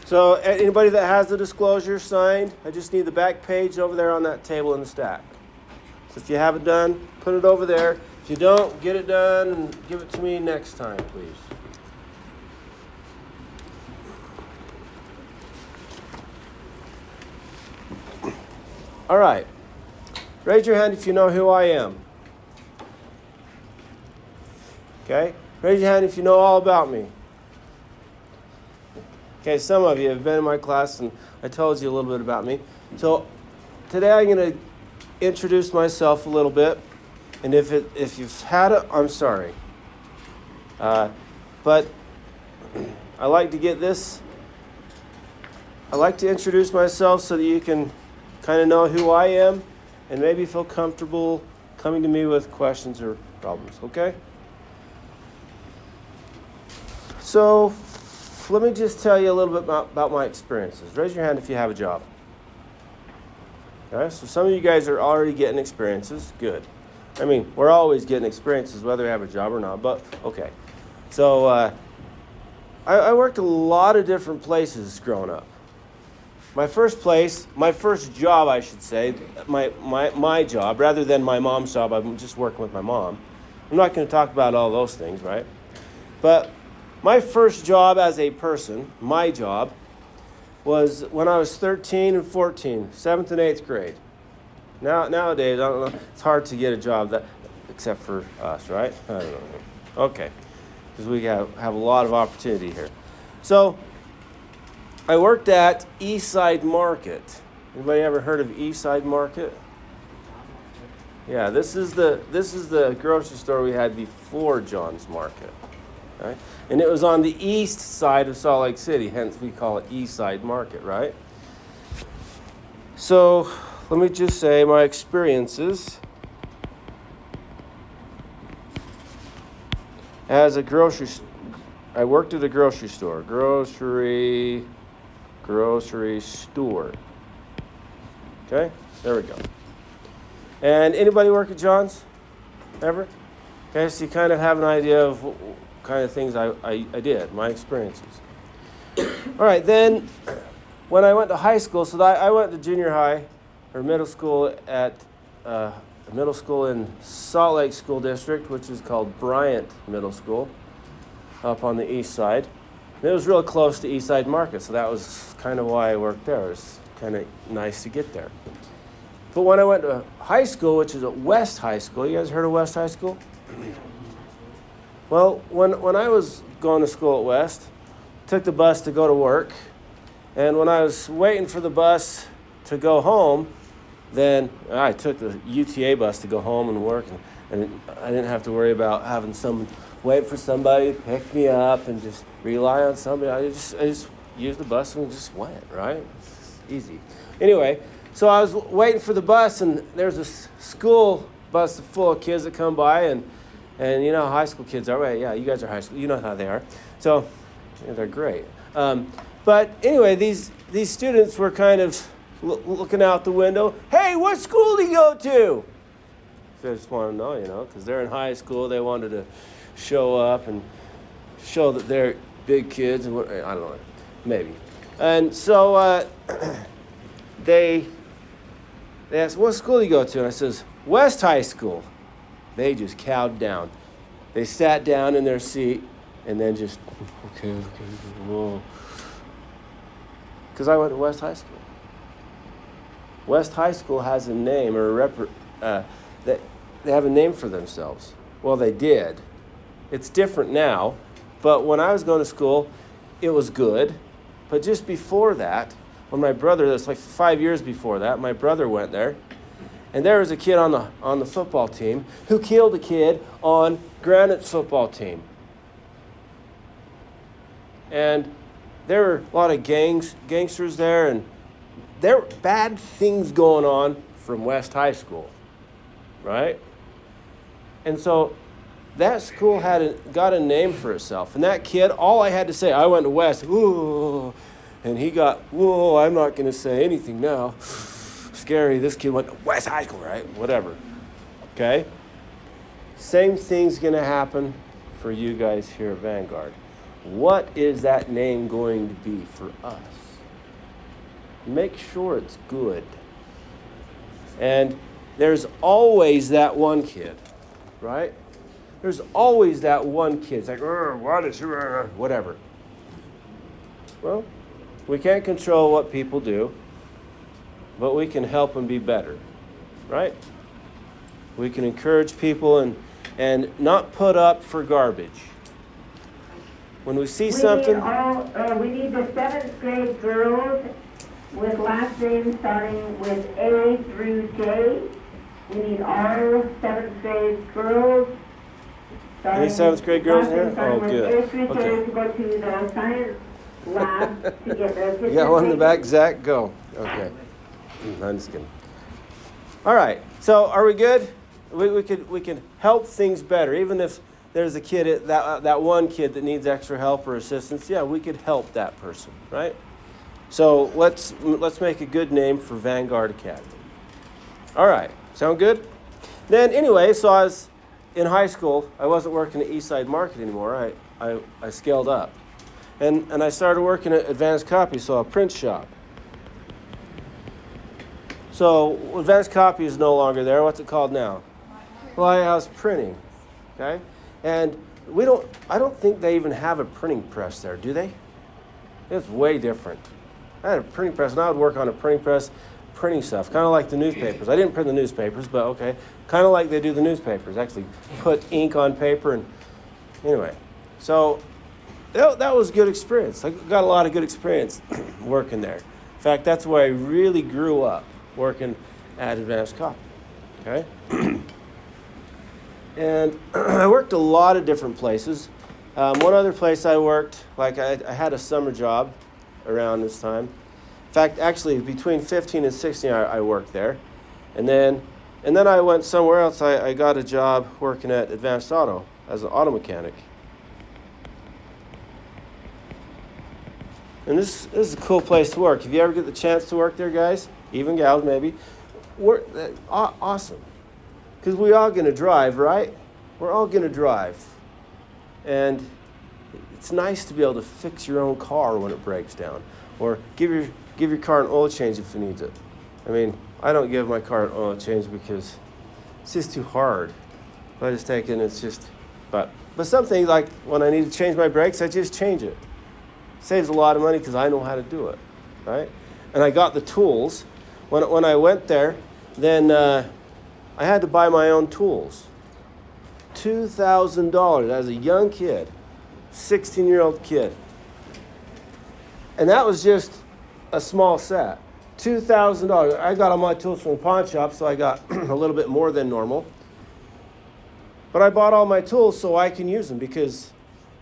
So anybody that has the disclosure signed, I just need the back page over there on that table in the stack. So if you have it done, put it over there. If you don't, get it done and give it to me next time, please. All right. Raise your hand if you know who I am. Okay? Raise your hand if you know all about me. Okay, some of you have been in my class and I told you a little bit about me. So today I'm going to introduce myself a little bit. And if you've had it, I'm sorry. But I like to get this. I like to introduce myself so that you can kind of know who I am and maybe feel comfortable coming to me with questions or problems, okay? So let me just tell you a little bit about my experiences. Raise your hand if you have a job. Okay, so some of you guys are already getting experiences. Good. I mean, we're always getting experiences whether we have a job or not, but okay. So I worked a lot of different places growing up. My first job, I should say, my job, rather than my mom's job, I'm just working with my mom. I'm not going to talk about all those things, right? But my first job as a person, my job, was when I was 13 and 14, 7th and 8th grade. Nowadays, I don't know, it's hard to get a job except for us, right? I don't know. Okay, because we have a lot of opportunity here. So I worked at Eastside Market. Anybody ever heard of Eastside Market? Yeah, this is the grocery store we had before John's Market. Right? And it was on the east side of Salt Lake City, hence we call it Eastside Market, right? So let me just say my experiences as a I worked at a grocery store. Grocery store. Okay, there we go. And anybody work at John's? Ever? Okay, so you kind of have an idea of what kind of things I did, my experiences. All right, then when I went to high school, so I went to junior high or middle school at middle school in Salt Lake School District, which is called Bryant Middle School, up on the east side. And it was real close to Eastside Market, so that was kind of why I worked there. It was kind of nice to get there. But when I went to high school, which is at West High School, you guys heard of West High School? Well, when I was going to school at West, took the bus to go to work, and when I was waiting for the bus to go home, then I took the UTA bus to go home and work, and I didn't have to worry about having someone wait for somebody to pick me up and just rely on somebody. I just used the bus and just went, right? It's easy. Anyway, so I was waiting for the bus, and there's a school bus full of kids that come by, and you know how high school kids are, right? Yeah, you guys are high school. You know how they are. So yeah, they're great. But anyway, these students were kind of looking out the window. Hey, what school do you go to? So I just want to know, because they're in high school. They wanted to show up and show that they're big kids and what, I don't know, maybe. And so they asked, what school do you go to? And I says, West High School. They just cowed down. They sat down in their seat and then just, okay, whoa. Because I went to West High School. West High School has a name, or they have a name for themselves. Well, they did. It's different now, but when I was going to school, it was good. But just before that, when my brother, that's like 5 years before that, my brother went there, and there was a kid on the football team who killed a kid on Granite's football team. And there were a lot of gangsters there, and there were bad things going on from West High School, right? And so that school got a name for itself. And that kid, all I had to say, I went to West, ooh, and he got, whoa, I'm not going to say anything now. Scary, this kid went to West High School, right? Whatever, okay? Same thing's going to happen for you guys here at Vanguard. what is that name going to be for us? Make sure it's good. And there's always that one kid, right? There's always that one kid. It's like, what is whatever. Well, we can't control what people do, but we can help them be better, right? We can encourage people and not put up for garbage. When we see something... we need the 7th grade girls with last names starting with A through J. We need all 7th grade girls. Any 7th grade girls in here? Oh, good. A through J to go to the science lab to get their... You got one in the back, Zach? Go. Okay. I'm just kidding. All right. So are we good? We can help things better. Even if there's a kid, that one kid that needs extra help or assistance, yeah, we could help that person, right? So let's make a good name for Vanguard Academy. All right. Sound good? Then anyway, so I was in high school. I wasn't working at Eastside Market anymore. I scaled up. And I started working at Advanced Copy, so a print shop. So Advanced Copy is no longer there. What's it called now? Lighthouse Printing. Okay? And I don't think they even have a printing press there, do they? It's way different. I had a printing press, and I would work on a printing press printing stuff, kind of like the newspapers. I didn't print the newspapers, but okay. Kind of like they do the newspapers, actually put ink on paper. And anyway, so that was a good experience. I got a lot of good experience working there. In fact, that's where I really grew up, working at Advanced Copy. Okay? And I worked a lot of different places. One other place I worked, like I had a summer job around this time. In fact, actually, between 15 and 16, I worked there. And then I went somewhere else. I got a job working at Advanced Auto as an auto mechanic. And this is a cool place to work. If you ever get the chance to work there, guys, even gals maybe, awesome. Because we're all going to drive, right? We're all going to drive. And it's nice to be able to fix your own car when it breaks down. Or give your car an oil change if it needs it. I mean, I don't give my car an oil change because it's just too hard. I just take it and it's just... But some things, like when I need to change my brakes, I just change it. Saves a lot of money because I know how to do it, right? And I got the tools. When I went there, then I had to buy my own tools. $2,000 as a young kid, 16-year-old kid. And that was just a small set. $2,000. I got all my tools from the pawn shop, so I got a little bit more than normal. But I bought all my tools so I can use them because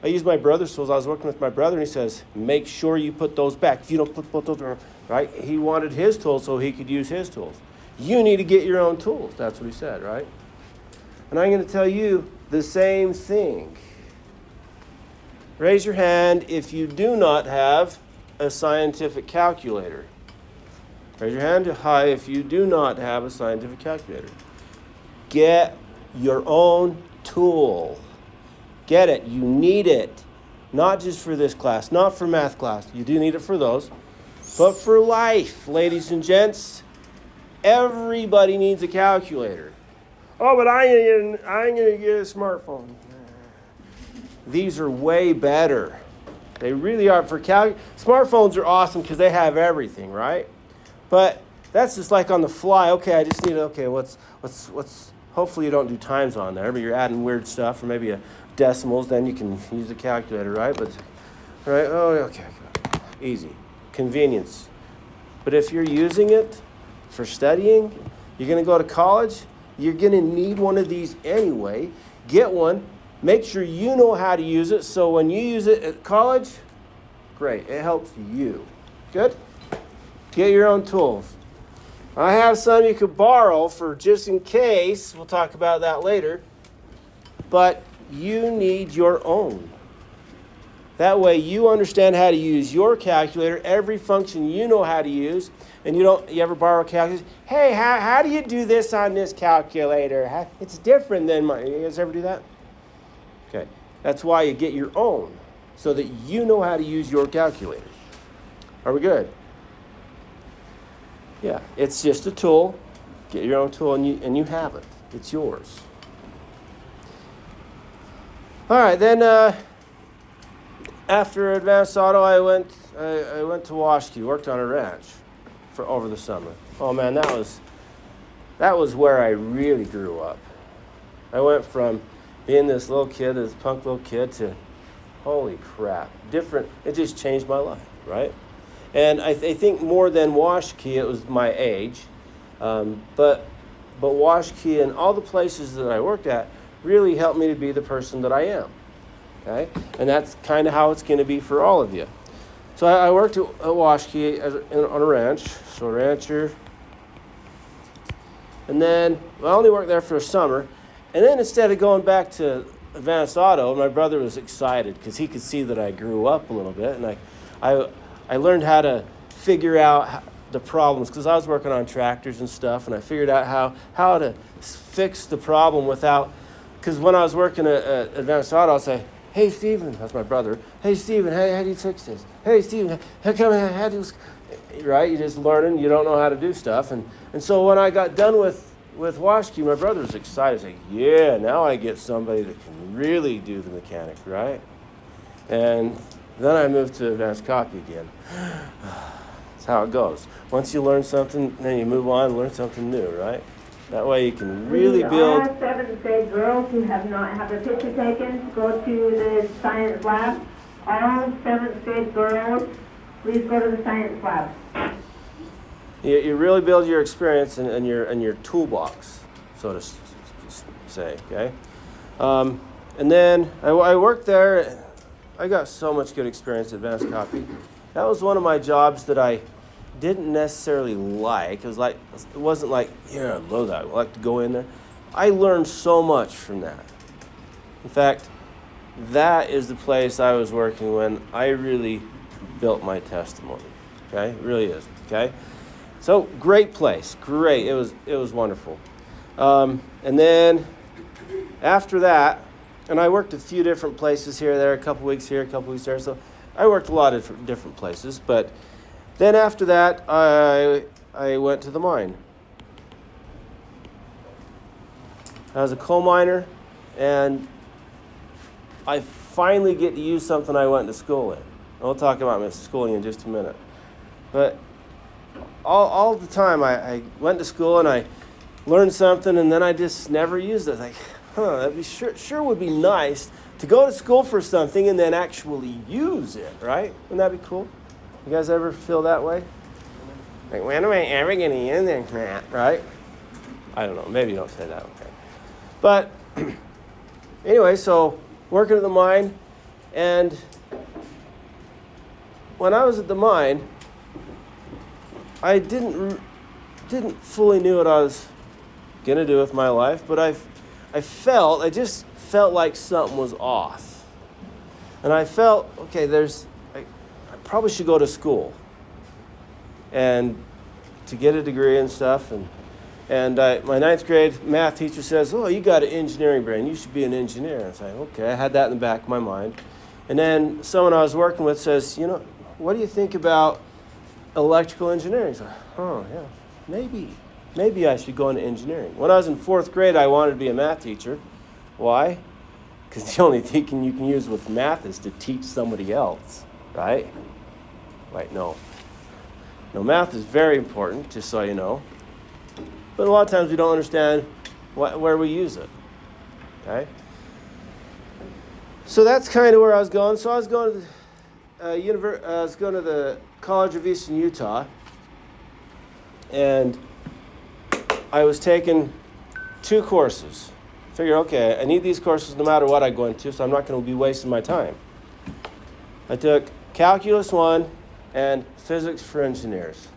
I used my brother's tools. I was working with my brother, and he says, make sure you put those back. If you don't put those, right? He wanted his tools so he could use his tools. You need to get your own tools. That's what he said, right? And I'm going to tell you the same thing. Raise your hand if you do not have a scientific calculator. Raise your hand high if you do not have a scientific calculator. Get your own tool. Get it. You need it. Not just for this class, not for math class. You do need it for those. But for life, ladies and gents, everybody needs a calculator. Oh, but I ain't going to get a smartphone. These are way better. They really are. Smartphones are awesome because they have everything, right? But that's just like on the fly. Okay, I just need, what's, hopefully you don't do times on there, but you're adding weird stuff or maybe decimals, then you can use the calculator, right? But, right, okay. Easy. Convenience. But if you're using it for studying, you're going to go to college, you're going to need one of these anyway. Get one. Make sure you know how to use it so when you use it at college, great. It helps you. Good? Get your own tools. I have some you could borrow for just in case. We'll talk about that later. But you need your own. That way you understand how to use your calculator, every function you know how to use, and you ever borrow a calculator? Hey, how do you do this on this calculator? It's different than mine. You guys ever do that? Okay. That's why you get your own. so that you know how to use your calculator. Are we good? Yeah, it's just a tool. Get your own tool, and you have it. It's yours. All right, then after Advanced Auto, I went to Washkey, worked on a ranch for over the summer. Oh man, that was where I really grew up. I went from being this little kid, this punk little kid, to holy crap, different. It just changed my life, right? And I think more than Washkey, it was my age. But Washkey and all the places that I worked at really helped me to be the person that I am. Okay? And that's kind of how it's going to be for all of you. So I worked at Washkey on a ranch, so a rancher. And then I only worked there for a summer. And then instead of going back to Advanced Auto, my brother was excited because he could see that I grew up a little bit. And I learned how to figure out the problems because I was working on tractors and stuff. And I figured out how to fix the problem without, because when I was working at Advanced Auto, I'd say, hey, Steven, that's my brother. Hey, Steven, how do you fix this? Hey, Steven, how do you, right? You're just learning. You don't know how to do stuff. And so when I got done with Washkey, my brother was excited. He's like, yeah, now I get somebody that can really do the mechanic, right? And then I moved to Advanced Copy again. That's how it goes. Once you learn something, then you move on and learn something new, right? That way you can really build. All 7th grade girls who have not had their picture taken, go to the science lab. All 7th grade girls, please go to the science lab. You really build your experience and your toolbox, so to say, okay? And then I worked there. I got so much good experience at Advanced Copy. That was one of my jobs that I didn't necessarily like. It wasn't like, yeah, I love that. I like to go in there. I learned so much from that. In fact, that is the place I was working when I really built my testimony. Okay, it really is. Okay, so great place, great. It was wonderful. And then after that, and I worked a few different places here, there, a couple weeks here, a couple weeks there. So I worked a lot of different places, but. Then after that, I went to the mine. I was a coal miner, and I finally get to use something I went to school in. I'll talk about my schooling in just a minute. But all the time, I went to school and I learned something, and then I just never used it. Like, that'd be sure would be nice to go to school for something and then actually use it, right? Wouldn't that be cool? You guys ever feel that way? Like, when am I ever going to use this, right? I don't know. Maybe you don't say that. Okay. But anyway, so working at the mine, and when I was at the mine, I didn't fully knew what I was going to do with my life, but I just felt like something was off. And I felt, okay, I probably should go to school and to get a degree and stuff. And my 9th grade math teacher says, oh, you got an engineering brain. You should be an engineer. I was like, okay, I had that in the back of my mind. And then someone I was working with says, what do you think about electrical engineering? So, yeah, maybe I should go into engineering. When I was in 4th grade, I wanted to be a math teacher. Why? Because the only thing you can use with math is to teach somebody else, right? Wait, no. No, math is very important, just so you know. But a lot of times we don't understand where we use it, okay? So that's kind of where I was going. So I was going to the College of Eastern Utah, and I was taking 2 courses. Figured, okay, I need these courses no matter what I go into, so I'm not going to be wasting my time. I took Calculus 1 and Physics for Engineers.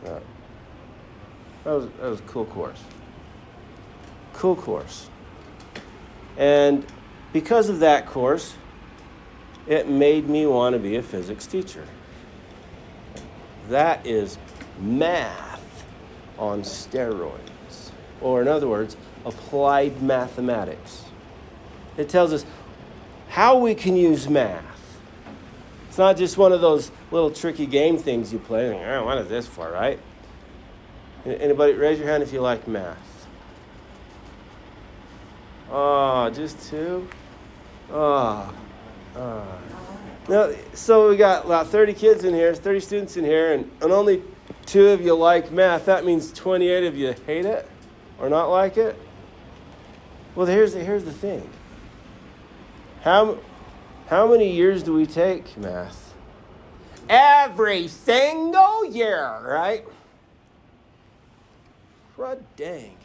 That was a cool course. Cool course. And because of that course, it made me want to be a physics teacher. That is math on steroids. Or in other words, applied mathematics. It tells us how we can use math It's not just one of those little tricky game things you play. What is this for, right? Anybody, raise your hand if you like math. Oh, just two? Oh. Now, so we got about 30 kids in here, 30 students in here, and only 2 of you like math. That means 28 of you hate it or not like it. Well, here's the thing. How many years do we take math? Every single year, right? What dang.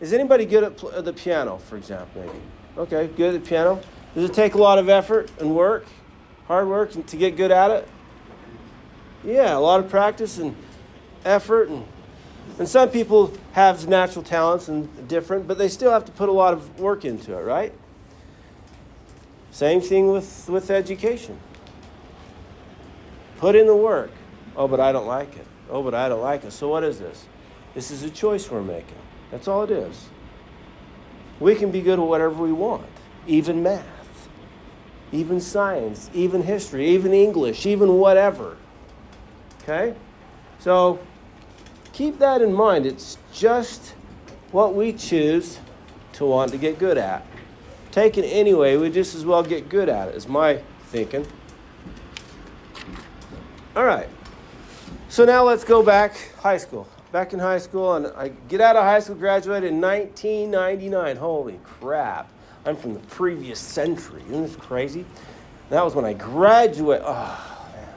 Is anybody good at the piano, for example, maybe? Okay, good at the piano. Does it take a lot of effort and work, hard work, to get good at it? Yeah, a lot of practice and effort. And some people have natural talents and different, but they still have to put a lot of work into it, right? Same thing with education. Put in the work. Oh, but I don't like it. Oh, but I don't like it. So what is this? This is a choice we're making. That's all it is. We can be good at whatever we want, even math, even science, even history, even English, even whatever. Okay? So keep that in mind. It's just what we choose to want to get good at. Take it anyway, we just as well get good at it, is my thinking. All right. So now let's go back high school. Back in high school, and I get out of high school, graduated in 1999. Holy crap. I'm from the previous century. Isn't this crazy? That was when I graduated. Oh, man.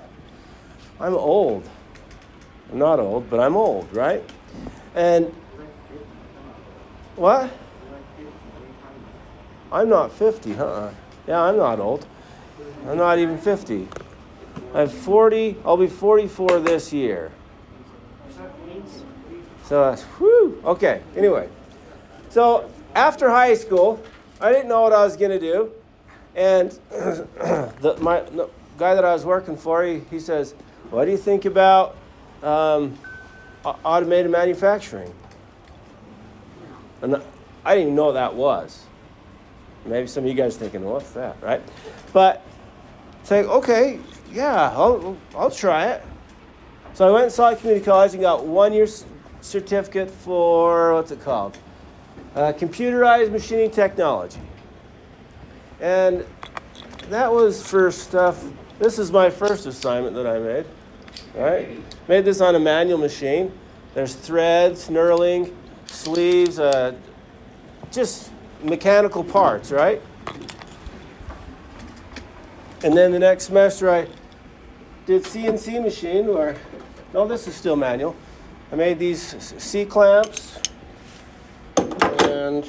I'm old. I'm not old, but I'm old, right? And what? I'm not 50, Yeah, I'm not old. I'm not even 50. I'm 40. I'll be 44 this year. So that's, whew. Okay, anyway. So after high school, I didn't know what I was going to do. And the guy that I was working for, he says, what do you think about automated manufacturing? And I didn't even know what that was. Maybe some of you guys are thinking, what's that, right? But it's like, okay, yeah, I'll try it. So I went and saw at community college and got 1 year certificate for, what's it called? Computerized machining technology. And that was for stuff, this is my first assignment that I made, right? Made this on a manual machine. There's threads, knurling, sleeves, just mechanical parts, right? And then the next semester I did CNC machine, no, this is still manual. I made these C-clamps, and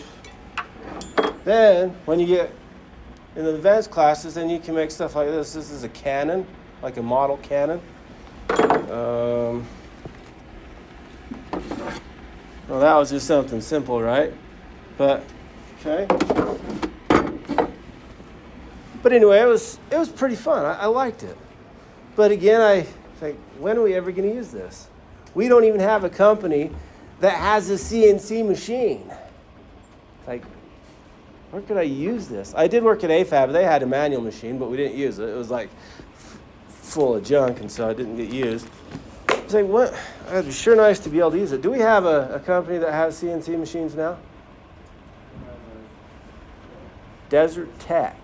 then when you get in the advanced classes, then you can make stuff like this. This is a cannon, like a model cannon. Well, that was just something simple, right? But okay. But anyway, it was pretty fun. I liked it. But again, I think, when are we ever going to use this? We don't even have a company that has a CNC machine. Like, where could I use this? I did work at AFAB. They had a manual machine, but we didn't use it. It was like full of junk, and so it didn't get used. I was like, what? It'd be sure nice to be able to use it. Do we have a company that has CNC machines now? Desert Tech.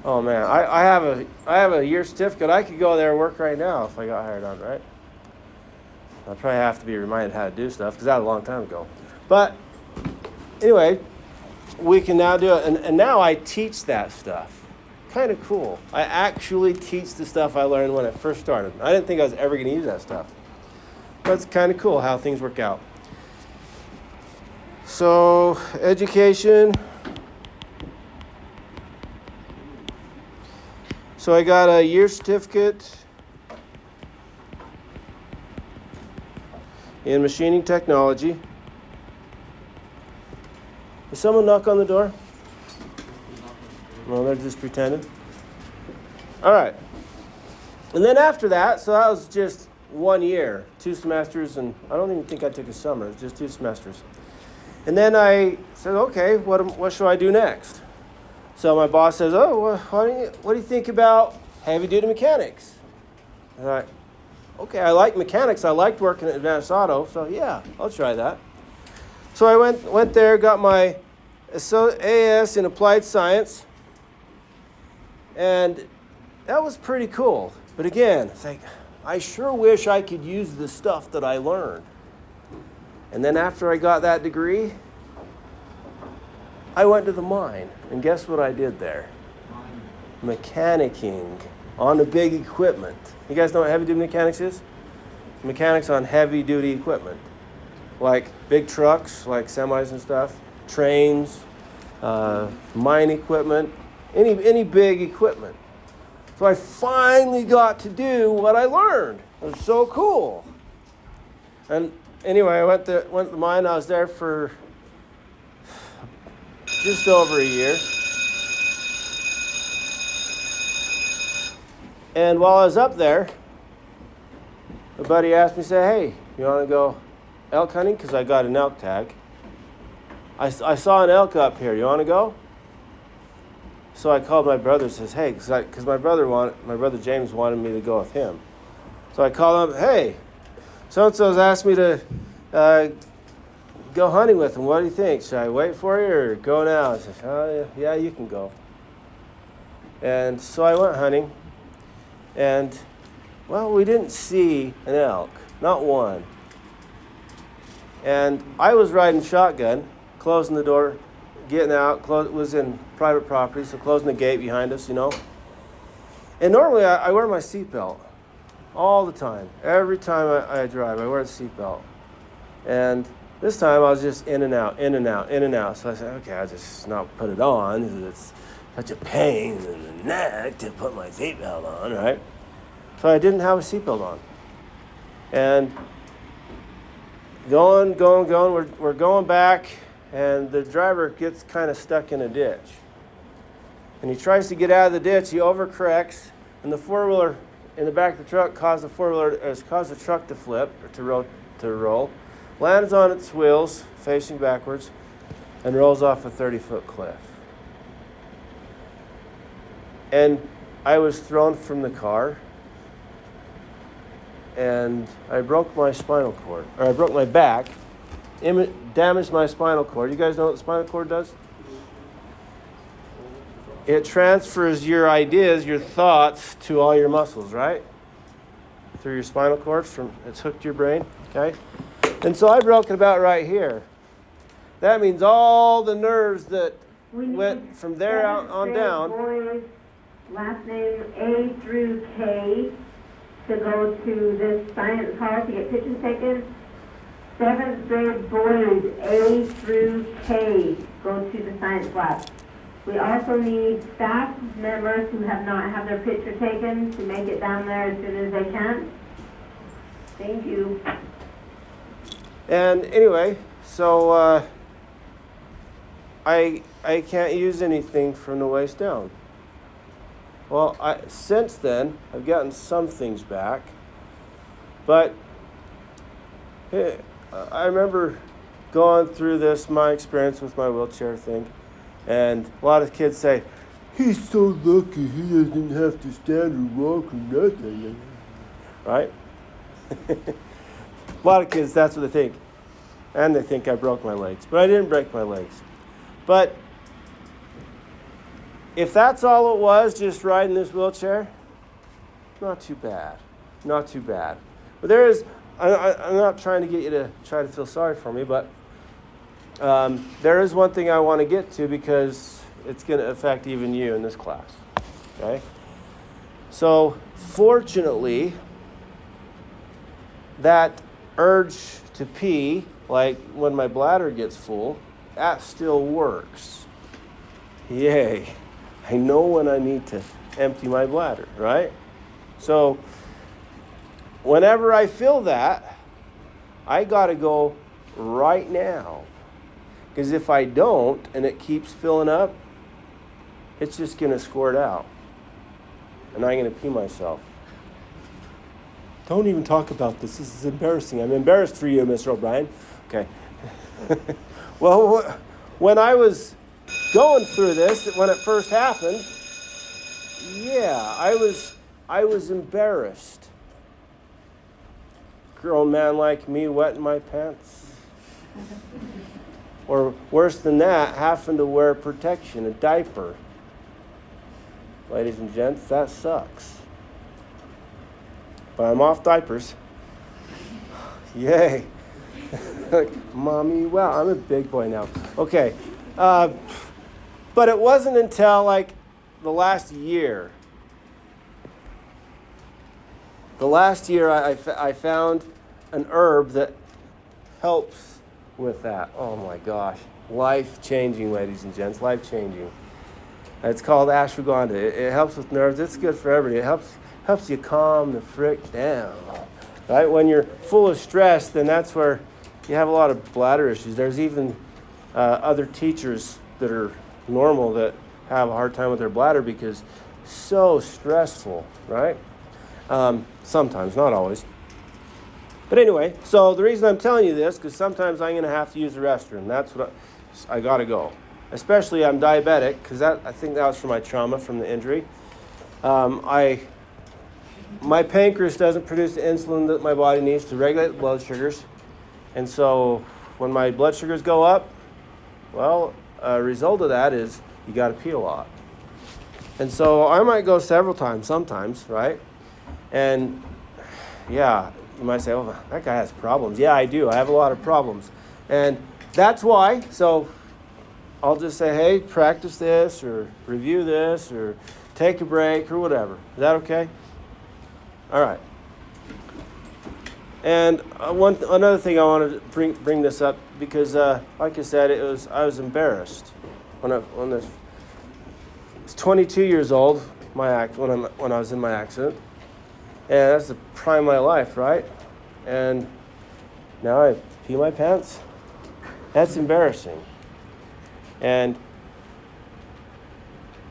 Oh man, I have a year certificate. I could go there and work right now if I got hired on, right? I'd probably have to be reminded how to do stuff because that was a long time ago. But anyway, we can now do it, and now I teach that stuff. Kind of cool. I actually teach the stuff I learned when I first started. I didn't think I was ever going to use that stuff. But it's kind of cool how things work out. So, education. So I got a year certificate in machining technology. Did someone knock on the door? No, they're just pretending. All right. And then after that, so that was just 1 year, 2 semesters, and I don't even think I took a summer. It was just 2 semesters. And then I said, okay, what should I do next? So my boss says, oh, well, what do you think about heavy-duty mechanics? And I'm like, okay, I like mechanics. I liked working at Advanced Auto, so yeah, I'll try that. So I went there, got my AS in Applied Science, and that was pretty cool. But again, it's like, I sure wish I could use the stuff that I learned. And then after I got that degree, I went to the mine, and guess what I did there? Mechanicking on the big equipment. You guys know what heavy-duty mechanics is? Mechanics on heavy-duty equipment, like big trucks, like semis and stuff, trains, mine equipment, any big equipment. So I finally got to do what I learned. It was so cool. And anyway, I went to the mine. I was there for just over a year. And while I was up there, a buddy asked me, say, hey, you want to go elk hunting? Because I got an elk tag. I saw an elk up here. You want to go? So I called my brother and says, hey, because my brother James wanted me to go with him. So I called him, hey, so-and-so's asked me to go hunting with him. What do you think? Should I wait for you or go now? I said, oh, yeah, you can go. And so I went hunting. And, well, we didn't see an elk, not one. And I was riding shotgun, closing the door, getting out. It was in private property, so closing the gate behind us, you know. And normally I wear my seatbelt all the time. Every time I drive, I wear the seatbelt. And this time I was just in and out, in and out, in and out. So I said, okay, I'll just not put it on because it's such a pain in the neck to put my seatbelt on, right? So I didn't have a seatbelt on. And going, we're going back, and the driver gets kind of stuck in a ditch. And he tries to get out of the ditch, he overcorrects, and the four-wheeler in the back of the truck caused the truck to flip, or to roll, lands on its wheels, facing backwards, and rolls off a 30-foot cliff. And I was thrown from the car, and I broke my spinal cord, or I broke my back, damaged my spinal cord. You guys know what the spinal cord does? It transfers your ideas, your thoughts, to all your muscles, right? Through your spinal cord, it's hooked to your brain, okay? And so I broke it about right here. That means all the nerves that went from there out on down. Boys, last name A through K, to go to this science hall to get pictures taken. 7th grade boys A through K go to the science lab. We also need staff members who have not had their picture taken to make it down there as soon as they can. Thank you. And anyway, so I can't use anything from the waist down. Well, since then, I've gotten some things back, but I remember going through my experience with my wheelchair thing, and a lot of kids say, he's so lucky he doesn't have to stand or walk or nothing, right? A lot of kids, that's what they think, and they think I broke my legs, but I didn't break my legs. But if that's all it was, just riding this wheelchair, not too bad. Not too bad. But I'm not trying to get you to try to feel sorry for me, but there is one thing I want to get to because it's going to affect even you in this class. Okay? So, fortunately, that urge to pee, like when my bladder gets full, that still works. Yay. I know when I need to empty my bladder, right? So whenever I feel that, I got to go right now. Because if I don't and it keeps filling up, it's just going to squirt out. And I'm going to pee myself. Don't even talk about this. This is embarrassing. I'm embarrassed for you, Mr. O'Brien. Okay. Well, when I was going through this when it first happened, yeah, I was embarrassed. Grown man like me wetting my pants. Or worse than that, having to wear protection, a diaper. Ladies and gents, that sucks. But I'm off diapers. Yay. Mommy, wow, I'm a big boy now. Okay. But it wasn't until like the last year. The last year I found an herb that helps with that. Oh my gosh. Life-changing, ladies and gents, life-changing. It's called ashwagandha. It helps with nerves. It's good for everybody. It helps you calm the frick down. Right? When you're full of stress, then that's where you have a lot of bladder issues. There's even other teachers that are normal that have a hard time with their bladder because it's so stressful, right? Sometimes, not always. But anyway, so the reason I'm telling you this, because sometimes I'm going to have to use the restroom. That's what I got to go. Especially I'm diabetic, because I think that was from my trauma, from the injury. My pancreas doesn't produce the insulin that my body needs to regulate blood sugars. And so when my blood sugars go up, well, a result of that is you got to pee a lot. And so I might go several times sometimes, right? And yeah, you might say, oh, that guy has problems. Yeah, I do. I have a lot of problems. And that's why. So I'll just say, hey, practice this or review this or take a break or whatever. Is that okay? All right. And another thing I wanted to bring this up because, like I said, I was embarrassed when I was 22 years old. When I was in my accident, and that's the prime of my life, right? And now I pee my pants. That's embarrassing. And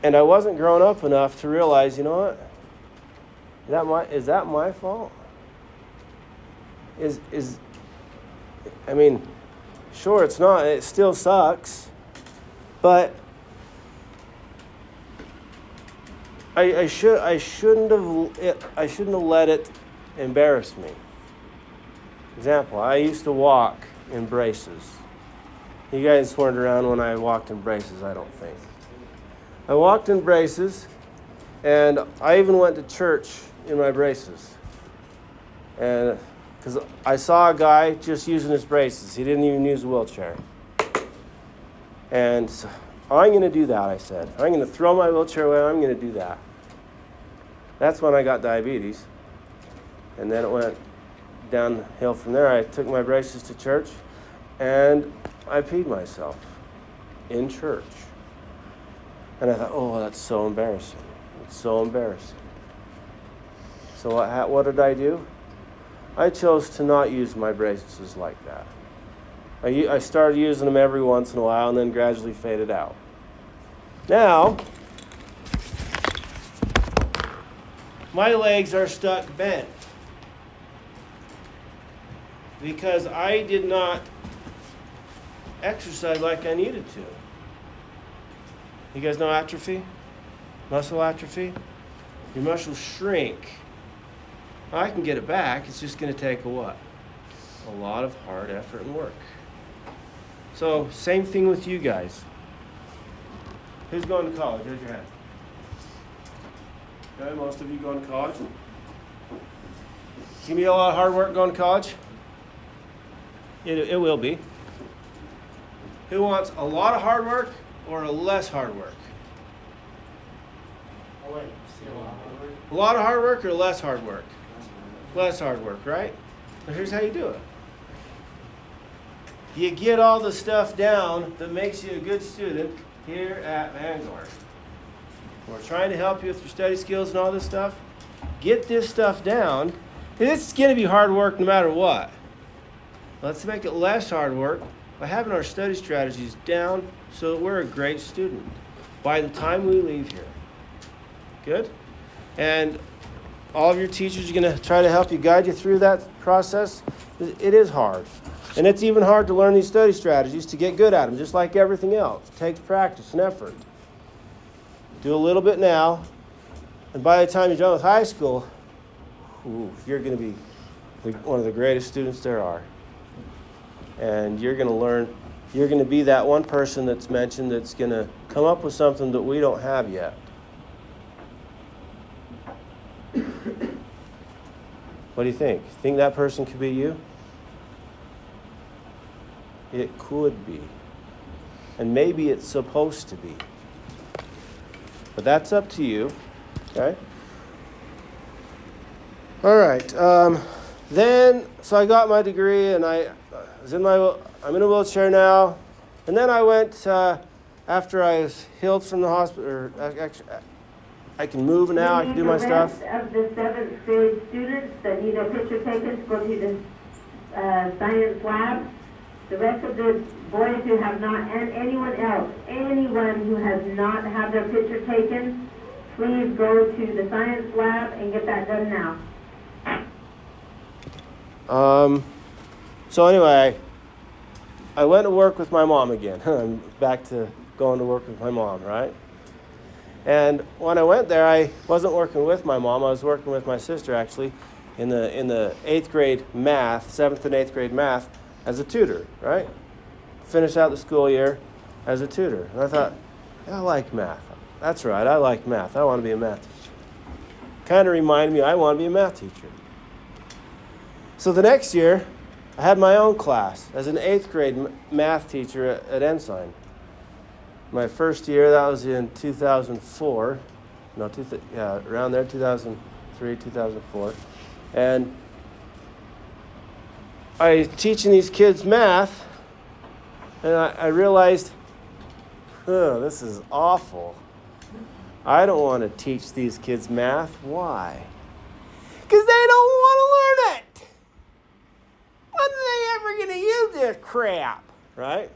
I wasn't grown up enough to realize, you know what? Is that my fault? I mean, sure, it's not. It still sucks, but I shouldn't have let it embarrass me. Example: I used to walk in braces. You guys weren't around when I walked in braces, I don't think. I walked in braces, and I even went to church in my braces. And because I saw a guy just using his braces. He didn't even use a wheelchair. And so, I'm going to do that, I said. I'm going to throw my wheelchair away. I'm going to do that. That's when I got diabetes. And then it went downhill from there. I took my braces to church, and I peed myself in church. And I thought, oh, that's so embarrassing. It's so embarrassing. So what did I do? I chose to not use my braces like that. I started using them every once in a while and then gradually faded out. Now, my legs are stuck bent because I did not exercise like I needed to. You guys know atrophy? Muscle atrophy? Your muscles shrink. I can get it back. It's just going to take a what? A lot of hard effort and work. So, same thing with you guys. Who's going to college? Raise your hand. Okay, most of you going to college. It's going to be a lot of hard work going to college. It will be. Who wants a lot of hard work or a less hard work? A lot of hard work or less hard work? Less hard work, right? So here's how you do it. You get all the stuff down that makes you a good student here at Vanguard. We're trying to help you with your study skills and all this stuff. Get this stuff down. It's going to be hard work no matter what. Let's make it less hard work by having our study strategies down so that we're a great student by the time we leave here. Good? And all of your teachers are going to try to help you, guide you through that process. It is hard. And it's even hard to learn these study strategies to get good at them, just like everything else. It takes practice and effort. Do a little bit now, and by the time you're done with high school, you're going to be one of the greatest students there are. And you're going to learn, you're going to be that one person that's mentioned that's going to come up with something that we don't have yet. What do you think? Think that person could be you? It could be. And maybe it's supposed to be. But that's up to you. Okay? All right. So I got my degree, and I'm in a wheelchair now. And then I went, after I was healed from the hospital, I can move now, I can do my stuff. The rest of the 7th grade students that need a picture taken to go to the science lab, the rest of the boys who have not, and anyone who has not had their picture taken, please go to the science lab and get that done now. So anyway, I went to work with my mom again. I'm back to going to work with my mom, right? And when I went there, I wasn't working with my mom. I was working with my sister, actually, in the 8th grade math, 7th and 8th grade math, as a tutor, right? Finished out the school year as a tutor. And I thought, I like math. That's right, I like math. I want to be a math teacher. Kind of reminded me I want to be a math teacher. So the next year, I had my own class as an 8th grade math teacher at Ensign. My first year, that was in 2004. Around there, 2003, 2004. And I was teaching these kids math, and I realized, this is awful. I don't want to teach these kids math. Why? Because they don't want to learn it. When are they ever going to use this crap, right?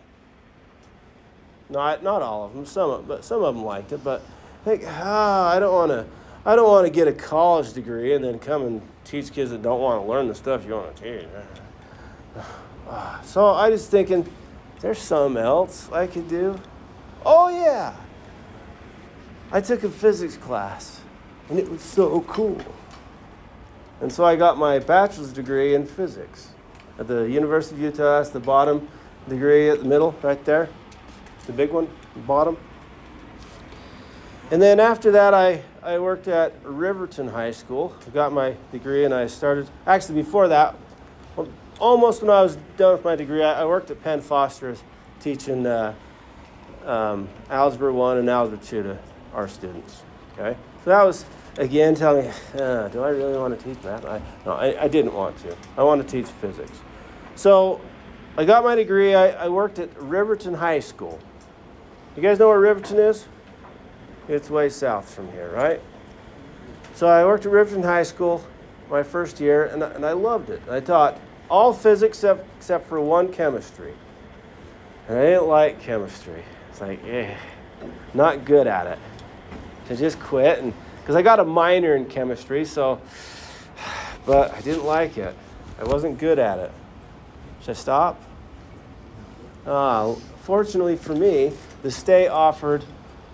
Not all of them, some of them liked it, but think, I don't want to get a college degree and then come and teach kids that don't want to learn the stuff you want to teach. So I was thinking, there's something else I could do. Oh yeah, I took a physics class, and it was so cool. And so I got my bachelor's degree in physics at the University of Utah. That's the bottom degree at the middle, right there. The big one, the bottom. And then after that, I worked at Riverton High School. I got my degree, and I started, actually before that, almost when I was done with my degree, I worked at Penn Foster teaching Algebra 1 and Algebra 2 to our students. Okay, so that was, again, telling me, do I really want to teach math? No, I didn't want to. I wanted to teach physics. So I got my degree. I worked at Riverton High School. You guys know where Riverton is? It's way south from here, right? So I worked at Riverton High School my first year, and I loved it. I taught all physics except for one chemistry. And I didn't like chemistry. It's like, not good at it. So I just quit, and because I got a minor in chemistry, but I didn't like it. I wasn't good at it. Should I stop? Fortunately for me, the state offered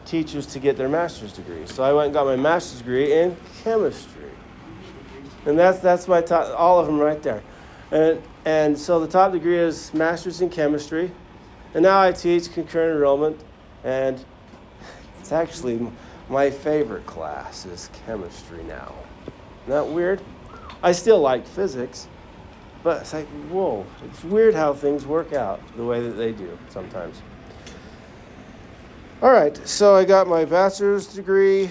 teachers to get their master's degree. So I went and got my master's degree in chemistry. And that's my top, all of them right there. And so the top degree is master's in chemistry. And now I teach concurrent enrollment, and it's actually my favorite class is chemistry now. Isn't that weird? I still like physics, but it's like, whoa, it's weird how things work out the way that they do sometimes. All right, so I got my bachelor's degree.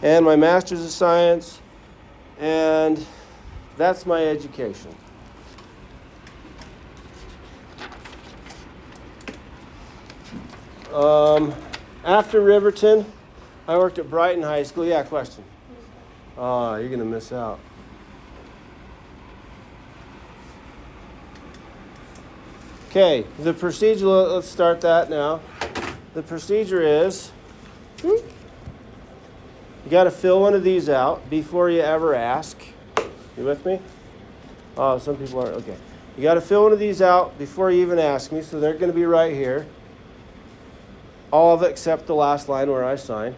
And my master's of science, and that's my education. After Riverton, I worked at Brighton High School. Yeah, question. Oh, you're going to miss out. Okay, the procedure, let's start that now. The procedure is, you You got to fill one of these out before you ever ask. You with me? Oh, some people aren't. Okay. You got to fill one of these out before you even ask me, so they're going to be right here. All of it except the last line where I sign.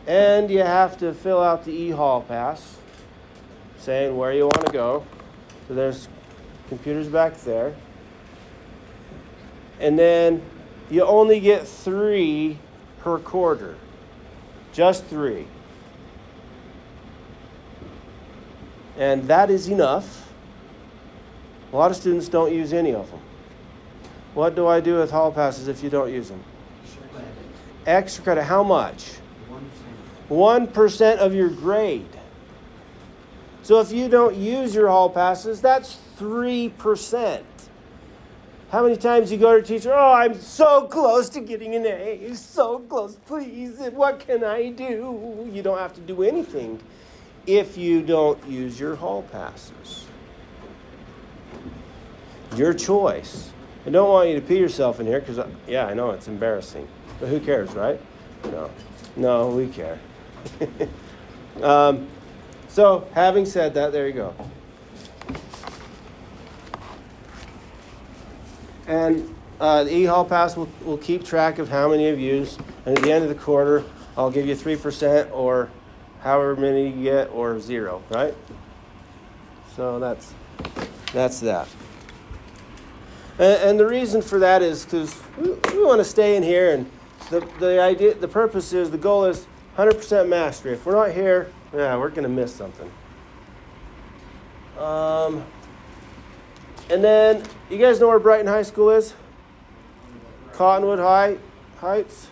And you have to fill out the e-hall pass, saying where you want to go. So there's computers back there. And then you only get 3 per quarter. Just 3. And that is enough. A lot of students don't use any of them. What do I do with hall passes if you don't use them? Extra credit. How much? 1% of your grade. So if you don't use your hall passes, that's 3%. How many times you go to a teacher, oh, I'm so close to getting an A, so close, please, what can I do? You don't have to do anything if you don't use your hall passes. Your choice. I don't want you to pee yourself in here because, yeah, I know it's embarrassing. But who cares, right? No, we care. So, having said that, there you go. And the e-hall pass will keep track of how many you've used. And at the end of the quarter, I'll give you 3% or however many you get or 0, right? So that's that. And the reason for that is because we want to stay in here, and the purpose is, the goal is 100% mastery. If we're not here, yeah, we're going to miss something. And then, you guys know where Brighton High School is? Cottonwood Heights.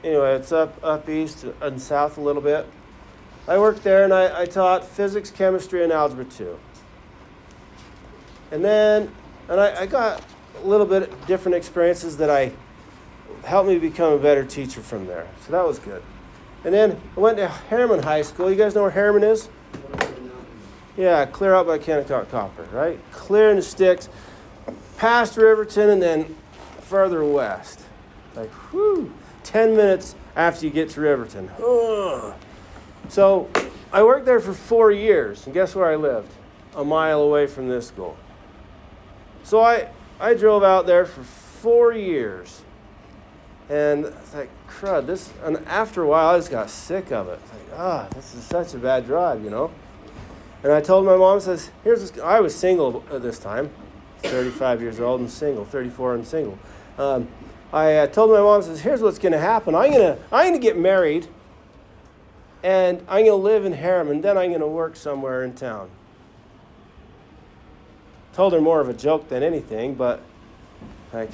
Anyway, it's up east and south a little bit. I worked there, and I taught physics, chemistry, and algebra 2. And then, I got a little bit different experiences that helped me become a better teacher from there. So that was good. And then I went to Harriman High School. You guys know where Harriman is? Yeah, clear out by Kennecott Copper, right? Clear in the sticks, past Riverton, and then further west. Like, 10 minutes after you get to Riverton. Ugh. So I worked there for 4 years, and guess where I lived? A mile away from this school. So I drove out there for 4 years. And it's like, crud, and after a while, I just got sick of it. It's like, this is such a bad drive, you know? And I told my mom, I was single at this time, 35 years old and single, 34 and single. I told my mom, here's what's going to happen. I'm gonna get married, and I'm going to live in Harriman, then I'm going to work somewhere in town. Told her more of a joke than anything, but like,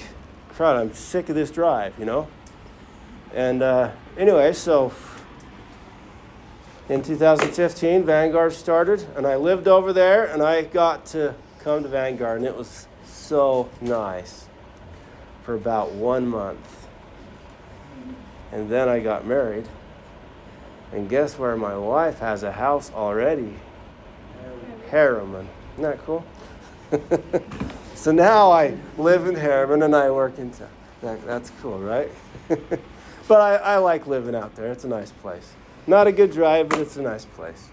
crud, I'm sick of this drive, you know? And anyway, so in 2015, Vanguard started, and I lived over there, and I got to come to Vanguard, and it was so nice for about 1 month. And then I got married, and guess where my wife has a house already? Harriman. Isn't that cool? So now I live in Harriman, and I work in town. That's cool, right? But I like living out there. It's a nice place. Not a good drive, but it's a nice place.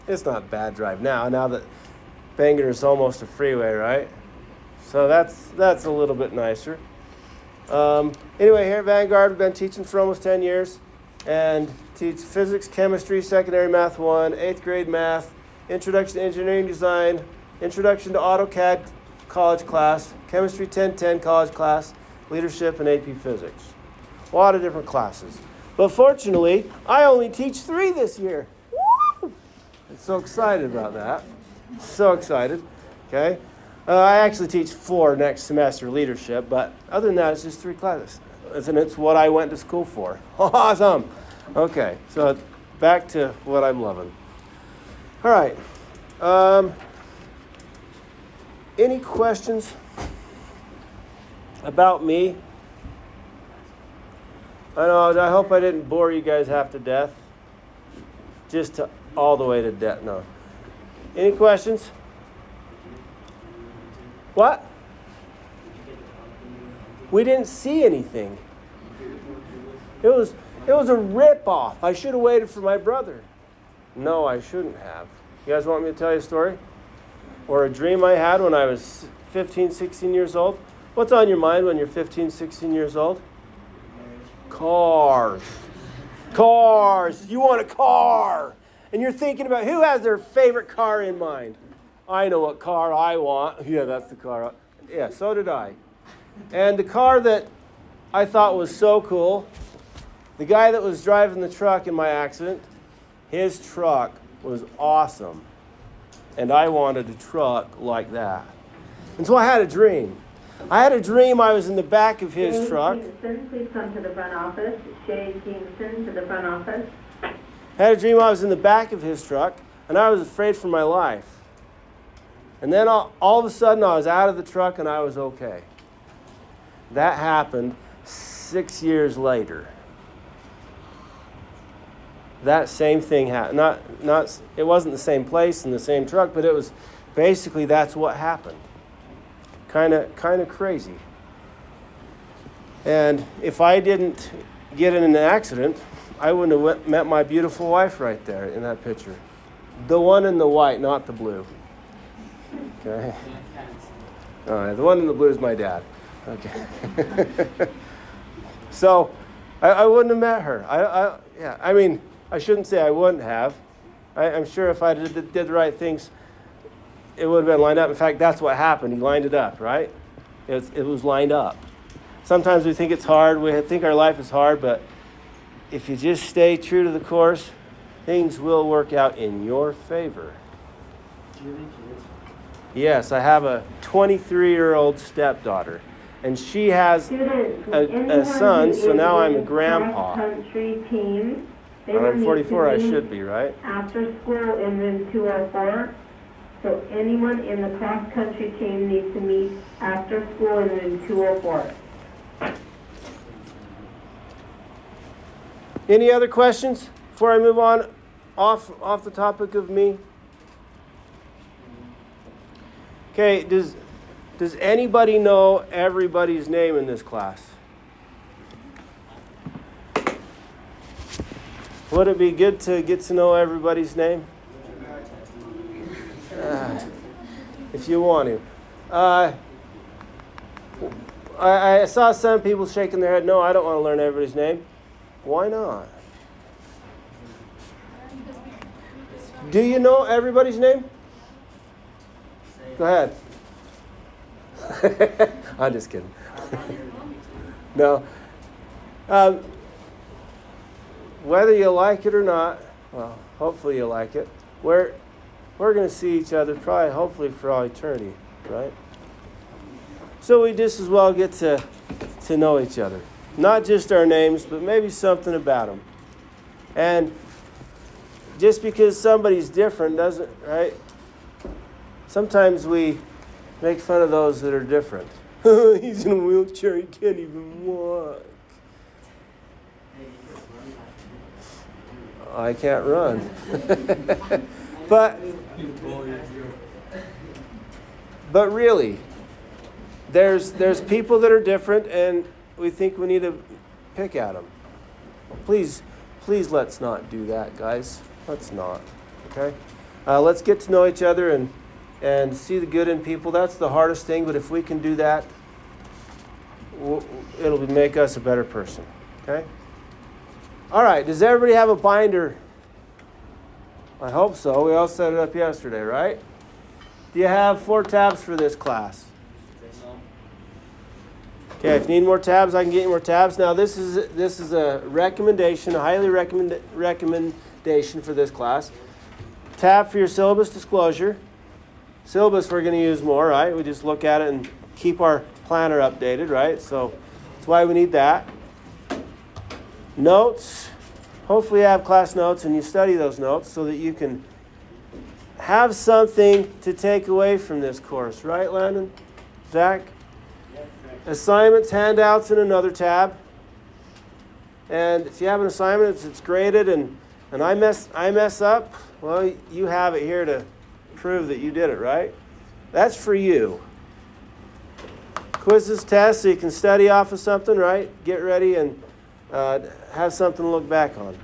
It's not a bad drive now that Bangor is almost a freeway, right? So that's a little bit nicer. Anyway, here at Vanguard, we've been teaching for almost 10 years and teach physics, chemistry, secondary math 1, 8th grade math, introduction to engineering design, introduction to AutoCAD college class, chemistry 1010 college class, leadership, and AP physics. A lot of different classes. But fortunately, I only teach 3 this year. Woo! I'm so excited about that. So excited. Okay? I actually teach 4 next semester, leadership, but other than that, it's just 3 classes. And it's what I went to school for. Awesome. Okay, so back to what I'm loving. All right. Any questions about me? I hope I didn't bore you guys half to death. Just all the way to death. No. Any questions? What? We didn't see anything. It It was a rip-off. I should have waited for my brother. No, I shouldn't have. You guys want me to tell you a story? Or a dream I had when I was 15, 16 years old? What's on your mind when you're 15, 16 years old? Cars. Cars. You want a car. And you're thinking about who has their favorite car in mind. I know what car I want. Yeah, that's the car. Yeah, so did I. And the car that I thought was so cool, the guy that was driving the truck in my accident, his truck was awesome. And I wanted a truck like that. And so I had a dream. I had a dream I was in the back of his truck. Kingston, please come to the front office. Shay Kingston to the front office. I had a dream I was in the back of his truck, and I was afraid for my life. And then all of a sudden, I was out of the truck, and I was okay. That happened 6 years later. That same thing happened. It wasn't the same place in the same truck, but it was basically that's what happened. Kind of crazy. And if I didn't get in an accident, I wouldn't have met my beautiful wife right there in that picture. The one in the white, not the blue. Okay. All right, the one in the blue is my dad. Okay. So I wouldn't have met her. I shouldn't say I wouldn't have. I'm sure if I did the right things, it would have been lined up. In fact, that's what happened. He lined it up, right? It was lined up. Sometimes we think it's hard. We think our life is hard, but if you just stay true to the course, things will work out in your favor. Do you have any kids? Yes, I have a 23-year-old stepdaughter, and she has a son, so now I'm a grandpa. Country team. And I'm 44, I should be, right? After school in room 204. So anyone in the cross-country team needs to meet after school in room 204. Any other questions before I move on off the topic of me? Okay, does anybody know everybody's name in this class? Would it be good to get to know everybody's name? If you want to. I saw some people shaking their head. No, I don't want to learn everybody's name. Why not? Do you know everybody's name? Go ahead. I'm just kidding. No. Whether you like it or not, well, hopefully you like it. We're going to see each other probably, hopefully, for all eternity, right? So we just as well get to know each other. Not just our names, but maybe something about them. And just because somebody's different doesn't, right? Sometimes we make fun of those that are different. He's in a wheelchair, he can't even walk. I can't run. But really, there's people that are different, and we think we need to pick at them. Please let's not do that, guys. Let's not. Okay? Let's get to know each other and see the good in people. That's the hardest thing, but if we can do that, it'll make us a better person. Okay? All right. Does everybody have a binder? I hope so. We all set it up yesterday, right? Do you have 4 tabs for this class? Okay, if you need more tabs, I can get you more tabs. Now, this is a recommendation, a highly recommendation for this class. Tab for your syllabus disclosure. Syllabus we're going to use more, right? We just look at it and keep our planner updated, right? So that's why we need that. Notes. Hopefully you have class notes and you study those notes so that you can have something to take away from this course. Right, Landon? Zach? Assignments, handouts in another tab. And if you have an assignment, it's graded and I mess up, well, you have it here to prove that you did it, right? That's for you. Quizzes, tests, so you can study off of something, right? Get ready and have something to look back on.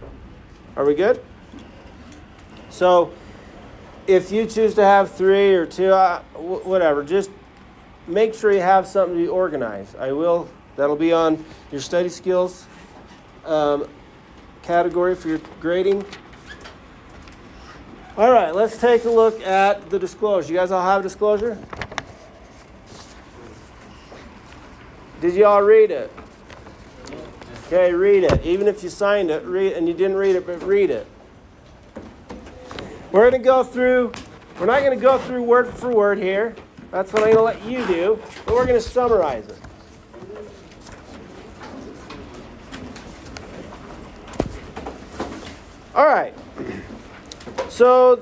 Are we good? So if you choose to have 3 or 2, whatever, just make sure you have something to be organized. That'll be on your study skills category for your grading. All right, let's take a look at the disclosure. You guys all have a disclosure? Did you all read it? Okay, read it. Even if you signed it, read, and you didn't read it, but read it. We're not going to go through word for word here. That's what I'm going to let you do, but we're going to summarize it. All right. So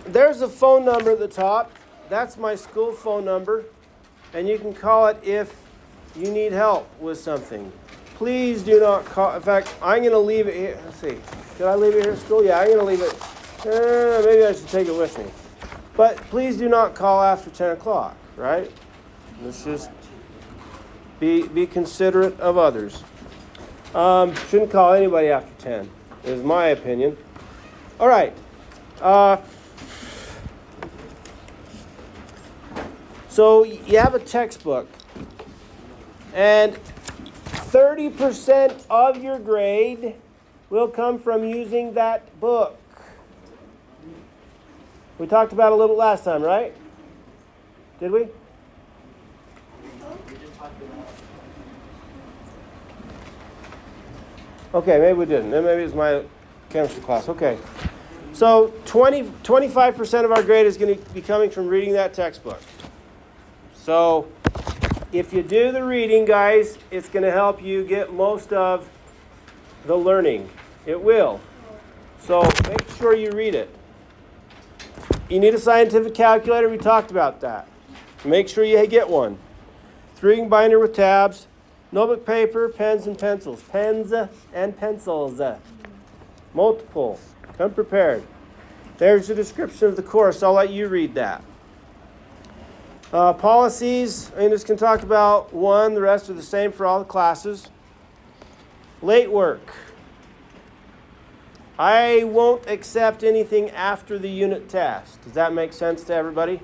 there's a phone number at the top. That's my school phone number, and you can call it if you need help with something. Please do not call. In fact, I'm going to leave it here. Let's see. Did I leave it here at school? Yeah, I'm going to leave it. Maybe I should take it with me. But please do not call after 10 o'clock, right? Let's just be considerate of others. Shouldn't call anybody after 10, is my opinion. All right. So you have a textbook, and 30% of your grade will come from using that book. We talked about it a little bit last time, right? Did we? Okay, maybe we didn't. Then maybe it was my chemistry class. Okay. So 25% of our grade is going to be coming from reading that textbook. So if you do the reading, guys, it's going to help you get most of the learning. It will. So make sure you read it. You need a scientific calculator. We talked about that. Make sure you get one. 3-ring binder with tabs. Notebook paper, pens and pencils. Pens and pencils. Multiple. Come prepared. There's the description of the course. I'll let you read that. Policies. I'm just going to talk about one. The rest are the same for all the classes. Late work. I won't accept anything after the unit test. Does that make sense to everybody?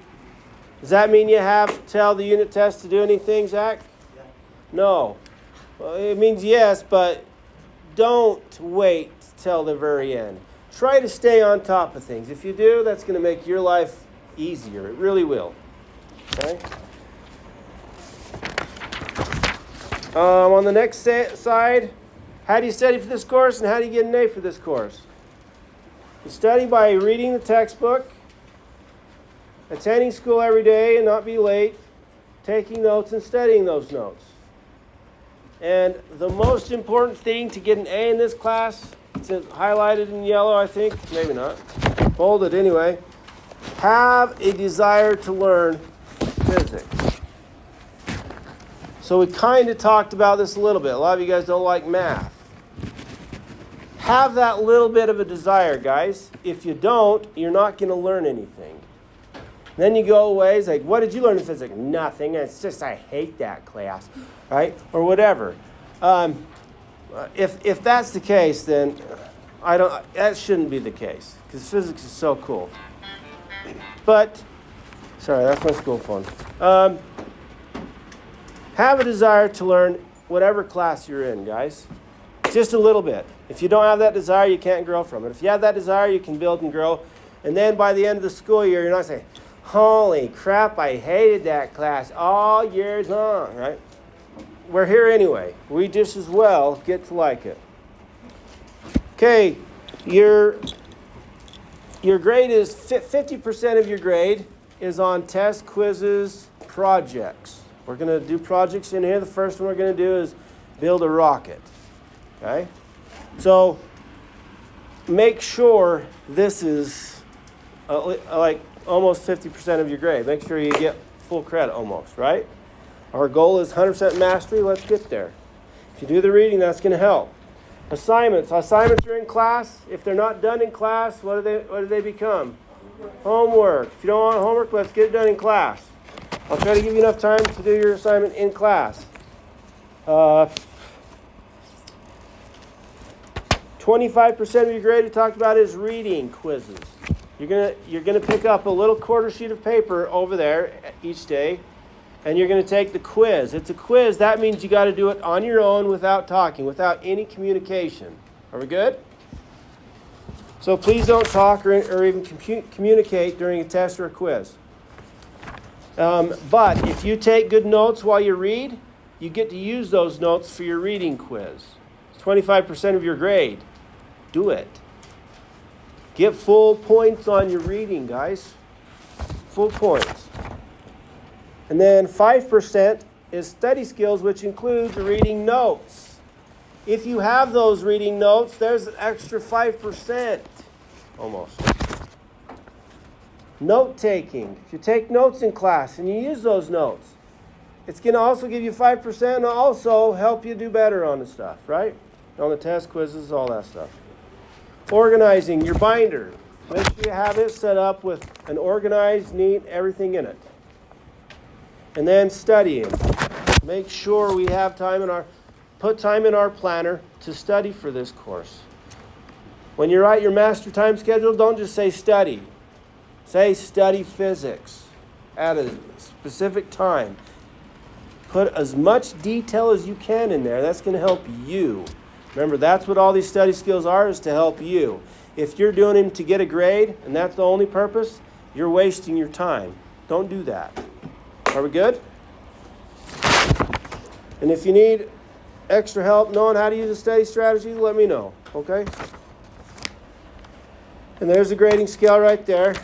Does that mean you have to tell the unit test to do anything, Zach? Yeah. No. Well, it means yes, but don't wait till the very end. Try to stay on top of things. If you do, that's going to make your life easier. It really will. Okay? On the next side, how do you study for this course and how do you get an A for this course? You study by reading the textbook, attending school every day and not be late, taking notes and studying those notes. And the most important thing to get an A in this class, it's highlighted in yellow, I think, maybe not, bolded anyway, have a desire to learn physics. So we kind of talked about this a little bit. A lot of you guys don't like math. Have that little bit of a desire, guys. If you don't, you're not going to learn anything. Then you go away, it's like, what did you learn in physics? Nothing. It's just I hate that class, right? Or whatever. If that's the case, then that shouldn't be the case because physics is so cool. But, sorry, that's my school phone. Have a desire to learn whatever class you're in, guys. Just a little bit. If you don't have that desire, you can't grow from it. If you have that desire, you can build and grow. And then by the end of the school year, you're not saying, holy crap, I hated that class all years long, right? We're here anyway. We just as well get to like it. Okay, your grade is 50% of your grade is on tests, quizzes, projects. We're going to do projects in here. The first one we're going to do is build a rocket. Okay? So make sure this is like almost 50% of your grade. Make sure you get full credit almost, right? Our goal is 100% mastery. Let's get there. If you do the reading, that's going to help. Assignments. Assignments are in class. If they're not done in class, what do they become? Homework. If you don't want homework, let's get it done in class. I'll try to give you enough time to do your assignment in class. 25% of your grade we talked about is reading quizzes. You're gonna pick up a little quarter sheet of paper over there each day, and you're gonna take the quiz. It's a quiz. That means you got to do it on your own without talking, without any communication. Are we good? So please don't talk or even communicate during a test or a quiz. But if you take good notes while you read, you get to use those notes for your reading quiz. It's 25% of your grade. Do it. Get full points on your reading, guys. Full points. And then 5% is study skills, which includes reading notes. If you have those reading notes, there's an extra 5%. Almost. Note taking. If you take notes in class and you use those notes, it's going to also give you 5% and also help you do better on the stuff, right? On the test, quizzes, all that stuff. Organizing your binder. Make sure you have it set up with an organized, neat, everything in it. And then studying. Make sure we have put time in our planner to study for this course. When you write your master time schedule, don't just say study. Say study physics at a specific time. Put as much detail as you can in there. That's going to help you. Remember, that's what all these study skills are, is to help you. If you're doing them to get a grade, and that's the only purpose, you're wasting your time. Don't do that. Are we good? And if you need extra help knowing how to use a study strategy, let me know, okay? And there's a grading scale right there.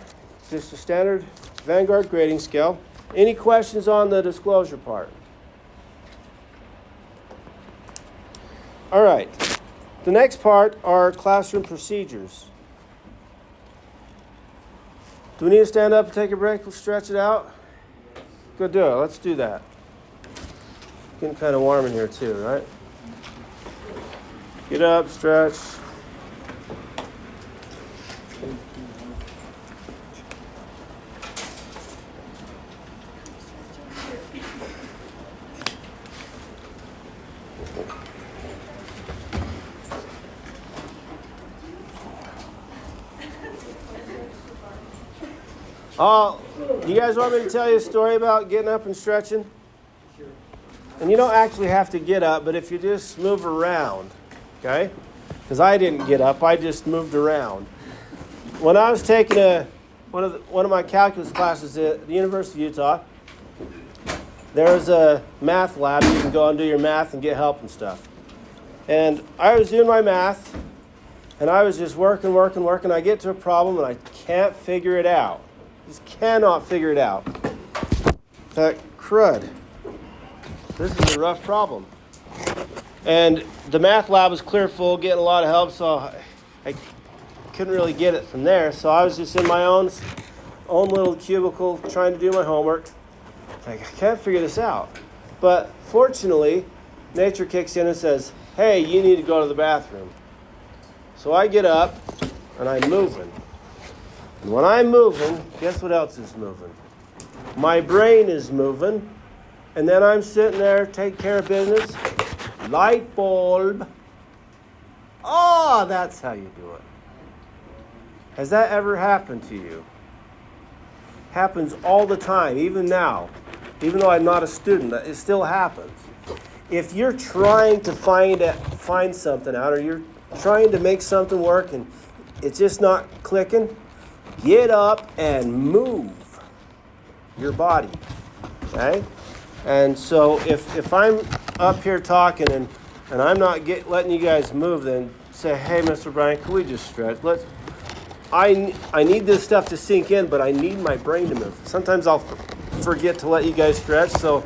Just a standard Vanguard grading scale. Any questions on the disclosure part? All right. The next part are classroom procedures. Do we need to stand up and take a break? We'll stretch it out. Go do it. Let's do that. Getting kind of warm in here too, right? Get up, stretch. Oh, you guys want me to tell you a story about getting up and stretching? Sure. And you don't actually have to get up, but if you just move around, okay? Because I didn't get up, I just moved around. When I was taking one of my calculus classes at the University of Utah, there's a math lab. You can go and do your math and get help and stuff. And I was doing my math, and I was just working. I get to a problem, and I can't figure it out. Just cannot figure it out. That crud. This is a rough problem. And the math lab was clear full, getting a lot of help, so I couldn't really get it from there. So I was just in my own little cubicle trying to do my homework. Like, I can't figure this out. But fortunately, nature kicks in and says, hey, you need to go to the bathroom. So I get up and I'm moving. And when I'm moving, guess what else is moving? My brain is moving. And then I'm sitting there, taking care of business. Light bulb. Oh, that's how you do it. Has that ever happened to you? Happens all the time, even now. Even though I'm not a student, it still happens. If you're trying to find something out, or you're trying to make something work and it's just not clicking, get up and move your body, okay? And so if I'm up here talking and I'm not letting you guys move, then say, hey, Mr. Brian, can we just stretch? I need this stuff to sink in, but I need my brain to move. Sometimes I'll forget to let you guys stretch, so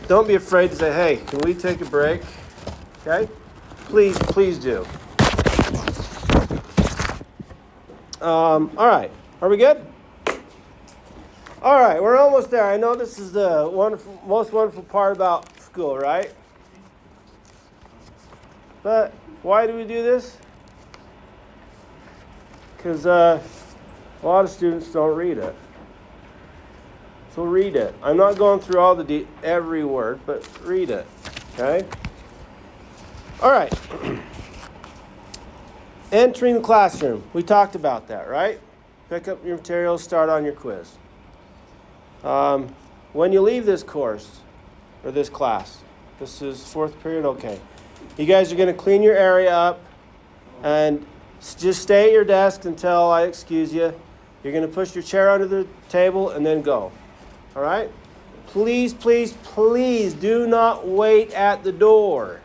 don't be afraid to say, hey, can we take a break? Okay? Please do. All right. Are we good? All right, we're almost there. I know this is the most wonderful part about school, right? But why do we do this? Because a lot of students don't read it. So read it. I'm not going through every word, but read it, okay? All right. Entering the classroom. We talked about that, right? Pick up your materials, start on your quiz. When you leave this course, or this class, this is 4th period, okay. You guys are going to clean your area up and just stay at your desk until I excuse you. You're going to push your chair under the table and then go. All right? Please, please, please do not wait at the door.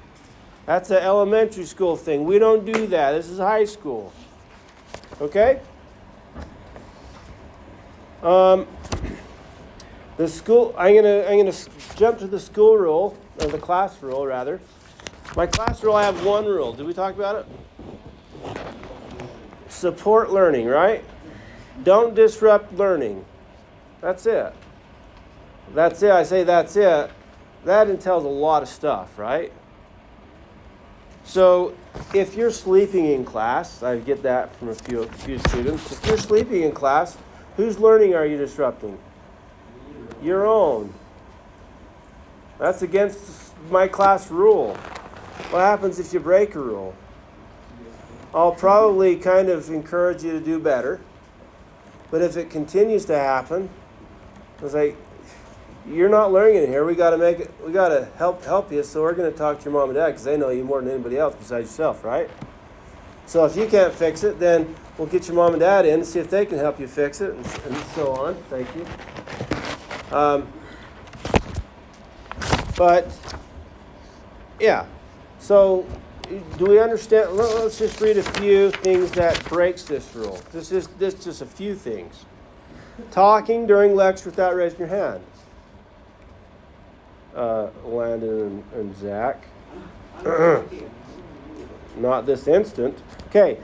That's an elementary school thing. We don't do that. This is high school. Okay? The school. I'm gonna jump to the school rule, or the class rule rather. My class rule. I have one rule. Did we talk about it? Support learning, right? Don't disrupt learning. That's it. That's it. I say that's it. That entails a lot of stuff, right? So if you're sleeping in class, I get that from a few students. If you're sleeping in class, whose learning are you disrupting? Your own. That's against my class rule. What happens if you break a rule? I'll probably kind of encourage you to do better. But if it continues to happen, it's like, you're not learning it here. We got to help you. So we're going to talk to your mom and dad because they know you more than anybody else besides yourself, right? So if you can't fix it, then we'll get your mom and dad in and see if they can help you fix it, and so on. Thank you. But yeah. So do we understand? Let's just read a few things that breaks this rule. This is just a few things. Talking during lecture without raising your hand. Landon and Zach. Not this instant. Okay.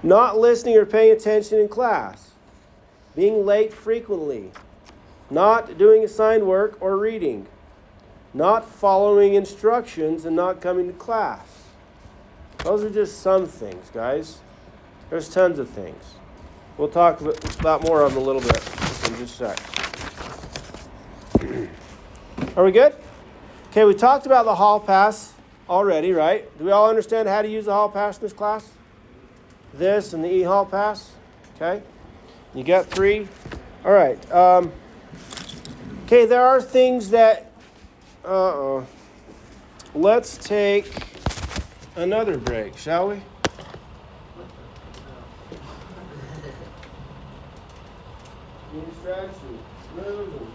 Not listening or paying attention in class. Being late frequently. Not doing assigned work or reading. Not following instructions and not coming to class. Those are just some things, guys. There's tons of things. We'll talk about more of them a little bit in just a sec. Are we good? Okay, we talked about the hall pass already, right? Do we all understand how to use the hall pass in this class? This and the e-hall pass? Okay. You got 3? All right. Okay, there are things that... Let's take another break, shall we? Distraction. Moving.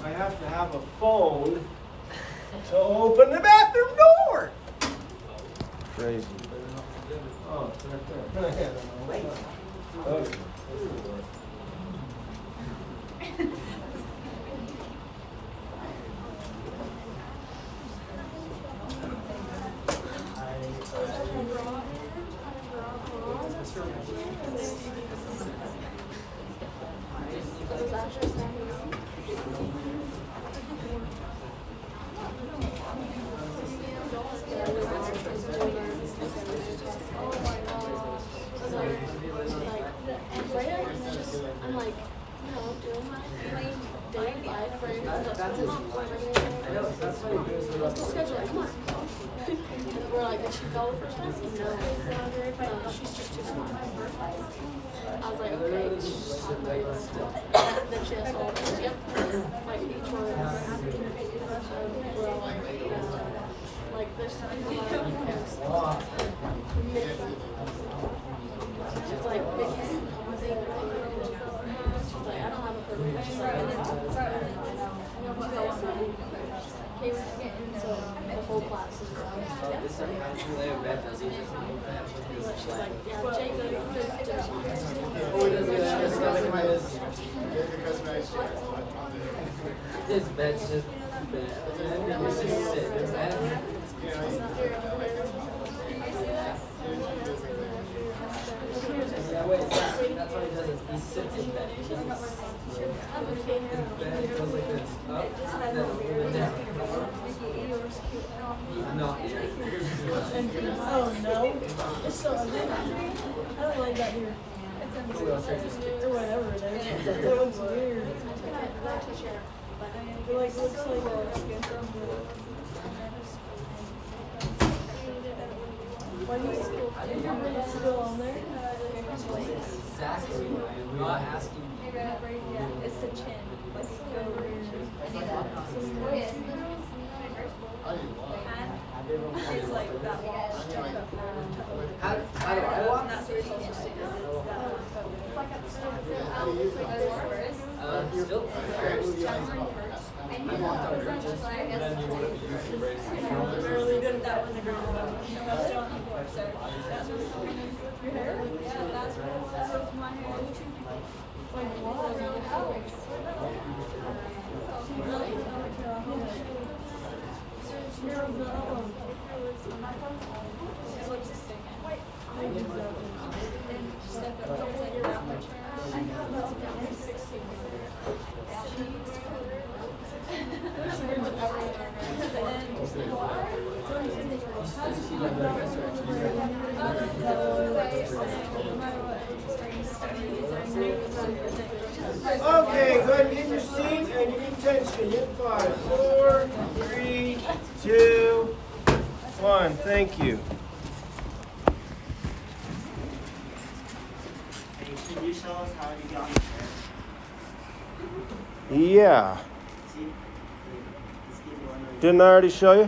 I have to have a phone to open the bathroom door. Crazy. Oh, it's right there. Wait. Okay. I'm like, doing my daily life for let's go schedule it, come on. And we're like, did she go the first time? No. She's just too smart. I was like, okay. Then she has all these, yep. Like each one is, we're all like there's something about she's like, Vicky's she's like, I don't have a purpose. She's like, so the whole class is around. She's like, yeah, Jake, This bed's just bad. It's just sit. That way, that's what he does. He sits in bed. His bed goes like this, up, then a little bit down. He's not here. Oh no, it's so ugly. I don't like that here. Or whatever it is. It looks weird. It like looks like why do you is your brain still on there? Exactly. I'm not asking you. Yeah, it's the chin. Like go over your it's like that wall stuck up there. How do I walk? That's where it's supposed to stick. Still. I walked over just, and then you want to use your brace. I'm really good at that when the ground I'm still on the floor, so that's what your hair? Yeah, that's what my hair is. Like, wow. Okay, go ahead and get your seat and your attention. Hit 5, 4, 3, 2, 1. Thank you. Hey, should you show us how you got on the chair? Yeah. See? This kid wondering. Didn't I already show you? No,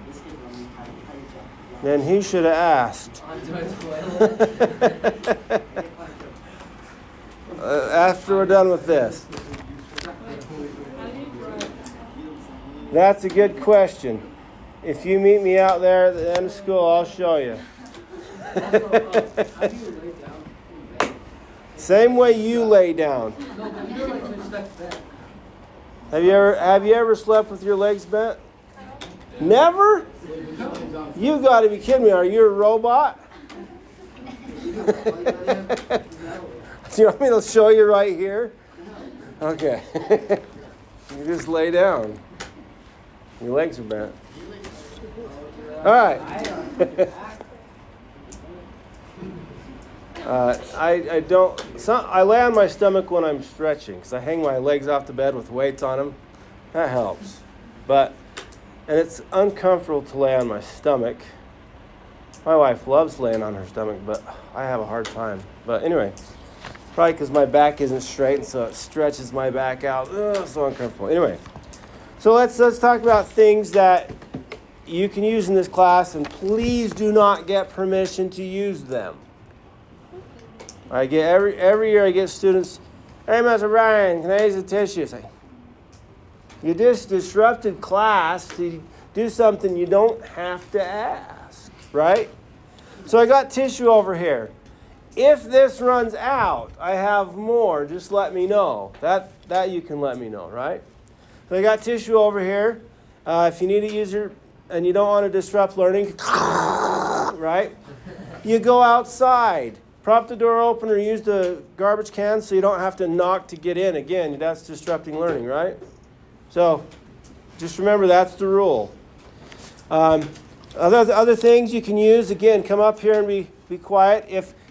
this kid wondering how you jump. Then he should have asked. Onto a toilet. After we're done with this. That's a good question. If you meet me out there at the end of school, I'll show you. Same way you lay down. Have you ever slept with your legs bent? Never? You got to be kidding me. Are you a robot? Do you want me to show you right here? Okay. You just lay down. Your legs are bent. All right. I lay on my stomach when I'm stretching because I hang my legs off the bed with weights on them. That helps. And it's uncomfortable to lay on my stomach. My wife loves laying on her stomach, but I have a hard time. But anyway, probably because my back isn't straight, and so it stretches my back out. Ugh, so uncomfortable. Anyway, so let's talk about things that you can use in this class, and please do not get permission to use them. I get every year I get students, hey, Mr. Brian, can I use a tissue? It's like, you just disrupted class to do something you don't have to ask, right? So I got tissue over here. If this runs out, I have more, just let me know. That you can let me know, right? So I got tissue over here. If you need to use and you don't want to disrupt learning, right? You go outside. Prop the door open or use the garbage can so you don't have to knock to get in. Again, that's disrupting learning, right? So just remember that's the rule. Other things you can use, again, come up here and be quiet.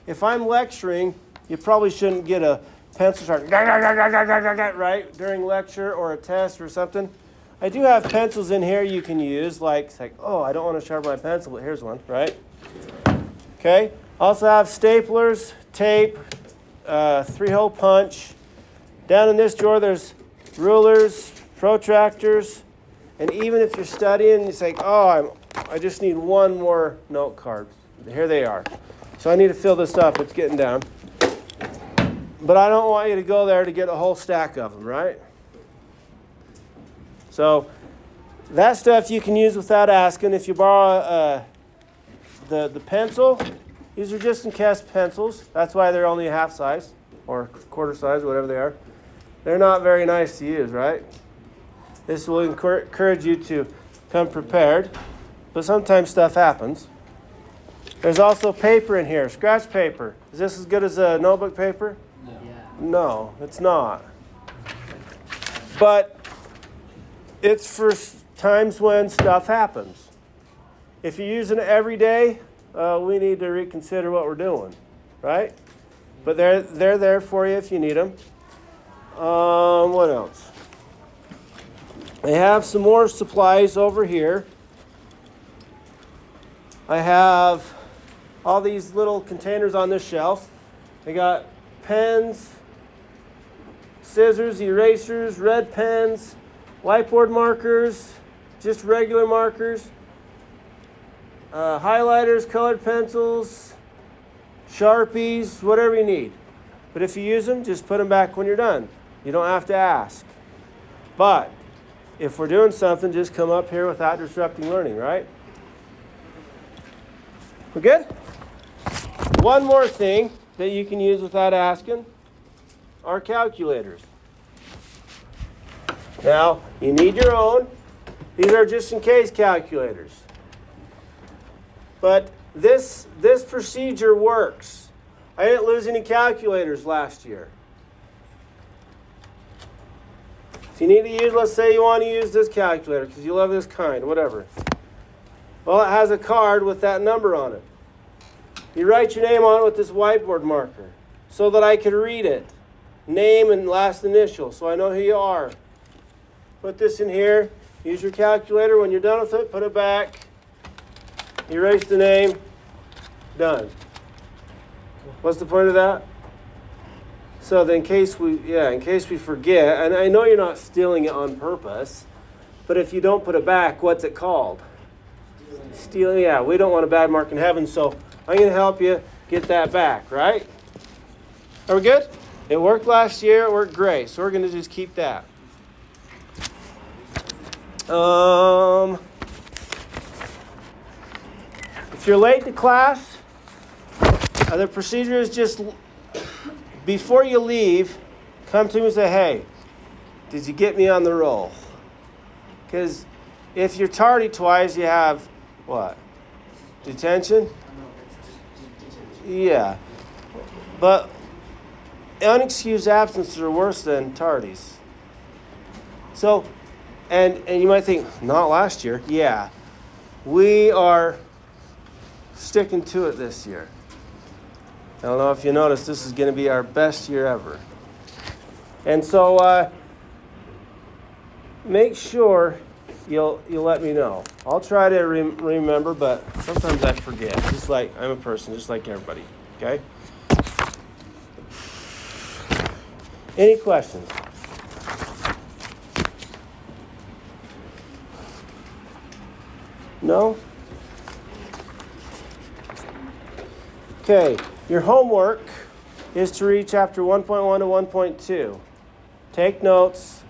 If I'm lecturing, you probably shouldn't get a pencil sharp, right, during lecture or a test or something. I do have pencils in here you can use, like oh, I don't want to sharpen my pencil, but here's one, right? Okay. Also have staplers, tape, 3-hole punch. Down in this drawer, there's rulers, protractors, and even if you're studying, you say, oh, I just need one more note card. Here they are. So I need to fill this up. It's getting down. But I don't want you to go there to get a whole stack of them, right? So that stuff you can use without asking. If you borrow the pencil, these are just in-case pencils. That's why they're only a half size or quarter size, whatever they are. They're not very nice to use, right? This will encourage you to come prepared, but sometimes stuff happens. There's also paper in here, scratch paper. Is this as good as a notebook paper? No, it's not. But it's for times when stuff happens. If you're using it every day, we need to reconsider what we're doing, right? But they're there for you if you need them. What else? I have some more supplies over here. I have all these little containers on this shelf. I got pens, scissors, erasers, red pens, whiteboard markers, just regular markers, highlighters, colored pencils, Sharpies, whatever you need. But if you use them, just put them back when you're done. You don't have to ask. But if we're doing something, just come up here without disrupting learning, right? We're good? One more thing that you can use without asking are calculators. Now, you need your own. These are just in case calculators. But this procedure works. I didn't lose any calculators last year. If you need to use, let's say you want to use this calculator because you love this kind, whatever. Well, it has a card with that number on it. You write your name on it with this whiteboard marker so that I could read it. Name and last initial, so I know who you are. Put this in here. Use your calculator. When you're done with it, put it back. Erase the name. Done. What's the point of that? So that in case we forget, and I know you're not stealing it on purpose, but if you don't put it back, what's it called? Stealing. Yeah, we don't want a bad mark in heaven, so I'm going to help you get that back, right? Are we good? It worked last year. It worked great. So we're going to just keep that. If you're late to class, the procedure is just before you leave, come to me and say, hey, did you get me on the roll? Because if you're tardy twice, you have what? Detention? Yeah. But unexcused absences are worse than tardies. So, and you might think, not last year. Yeah. We are sticking to it this year. I don't know if you noticed, this is going to be our best year ever. And so make sure you'll let me know. I'll try to remember, but sometimes I forget. Just like I'm a person, just like everybody. Okay? Any questions? No? Okay. Your homework is to read chapter 1.1 to 1.2. Take notes,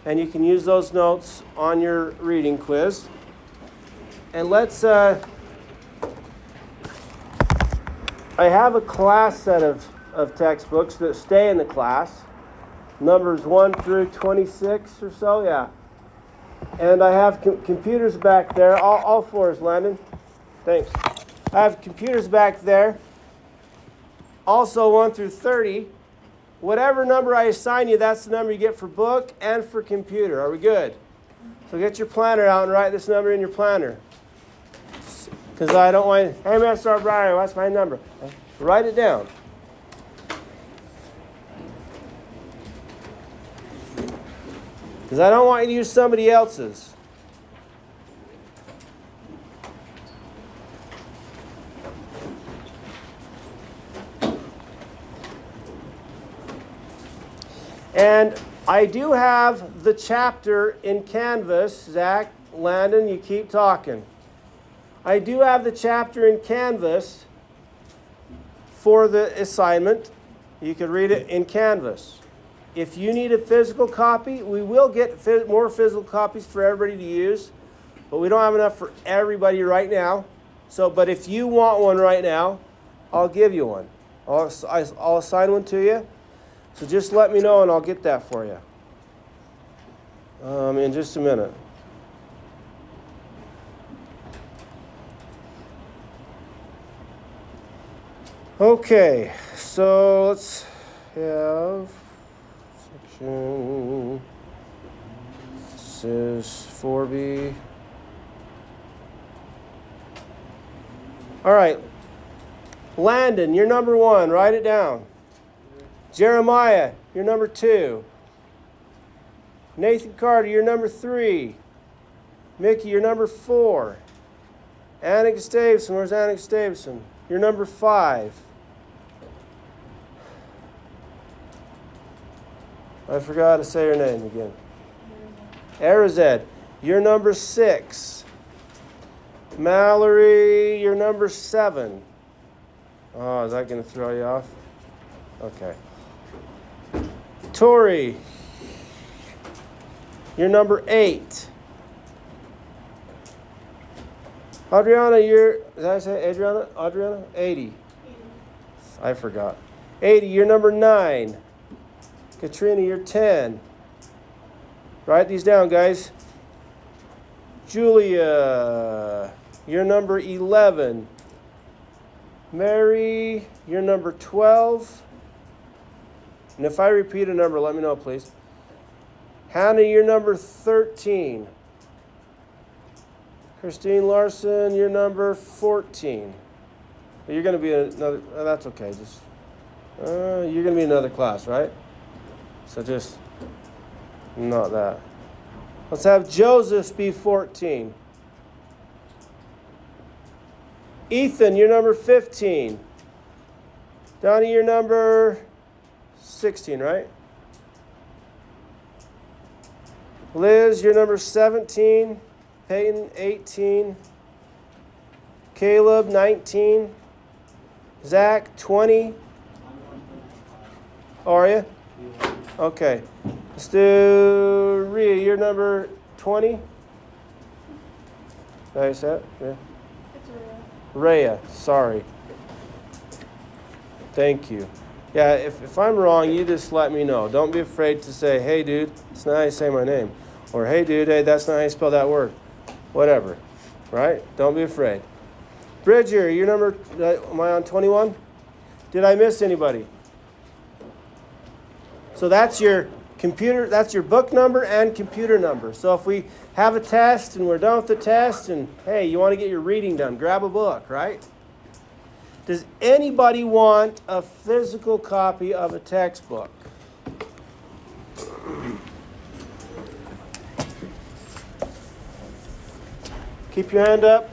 and you can use those notes on your reading quiz. And let's, I have a class set of textbooks that stay in the class. Numbers 1 through 26 or so, yeah. And I have computers back there. All fours, Landon. Thanks. I have computers back there. Also 1 through 30. Whatever number I assign you, that's the number you get for book and for computer. Are we good? So get your planner out and write this number in your planner. Because I don't want, hey, Mr. O'Brien, what's my number? Write it down. Because I don't want you to use somebody else's. And I do have the chapter in Canvas. Zach, Landon, you keep talking. I do have the chapter in Canvas for the assignment. You can read it in Canvas. If you need a physical copy, we will get more physical copies for everybody to use. But we don't have enough for everybody right now. But if you want one right now, I'll give you one. I'll assign one to you. So just let me know and I'll get that for you in just a minute. Okay, so let's have section, this is 4B. All right, Landon, you're number 1, write it down. Jeremiah, you're number 2. Nathan Carter, you're number 3. Mickey, you're number 4. Anna Gustavson, where's Anna Gustavson? You're number 5. I forgot to say her name again. Arized, you're number 6. Mallory, you're number 7. Oh, is that going to throw you off? Okay. Tori, you're number 8. Adriana, did I say Adriana? Adriana? 80. I forgot. 80, you're number 9. Katrina, you're 10. Write these down, guys. Julia, you're number 11. Mary, you're number 12. And if I repeat a number, let me know, please. Hannah, you're number 13. Christine Larson, you're number 14. You're going to be another, that's okay. You're going to be another class, right? So just not that. Let's have Joseph be 14. Ethan, you're number 15. Donnie, you're number 16, right? Liz, you're number 17. Peyton, 18. Caleb, 19. Zach, 20. Are you? Okay. Let's do Rhea, you're number 20. Nice, that? Yeah. It's Rhea. Rhea, sorry. Thank you. Yeah, if I'm wrong, you just let me know. Don't be afraid to say, hey, dude, that's not how you say my name. Or, hey, dude, hey, that's not how you spell that word. Whatever, right? Don't be afraid. Bridger, your number, am I on 21? Did I miss anybody? So that's your computer, that's your book number and computer number. So if we have a test and we're done with the test and, hey, you want to get your reading done, grab a book, right? Does anybody want a physical copy of a textbook? Keep your hand up.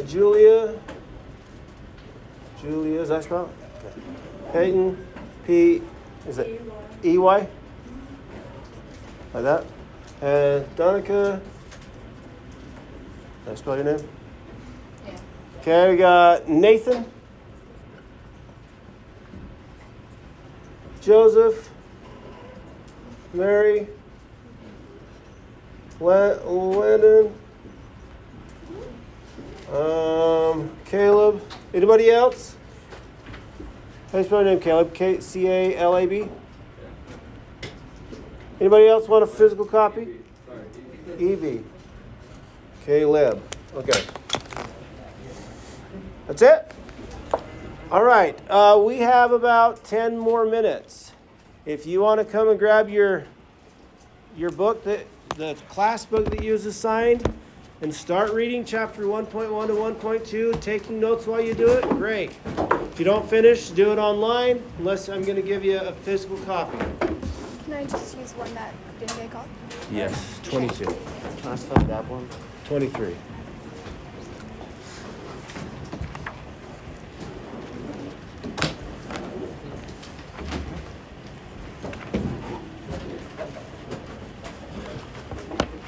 Julia. Julia, is that spelled? Okay. Peyton. P. Is it E-Y? Like that. And Donica. Did I spell your name? Yeah. Okay, we got Nathan. Joseph. Mary. Landon. Caleb. Anybody else? How do you spell your name, Caleb? Calab? Anybody else want a physical copy? EV. Caleb. Okay. That's it? All right. We have about 10 more minutes. If you want to come and grab your book, the class book that you was assigned, and start reading chapter 1.1 to 1.2, taking notes while you do it, great. If you don't finish, do it online, unless I'm going to give you a physical copy. Can I just use one that didn't get called? Yes, 22. Can I spell that one? 23.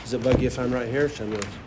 Does it bug you if I'm right here? Should I move?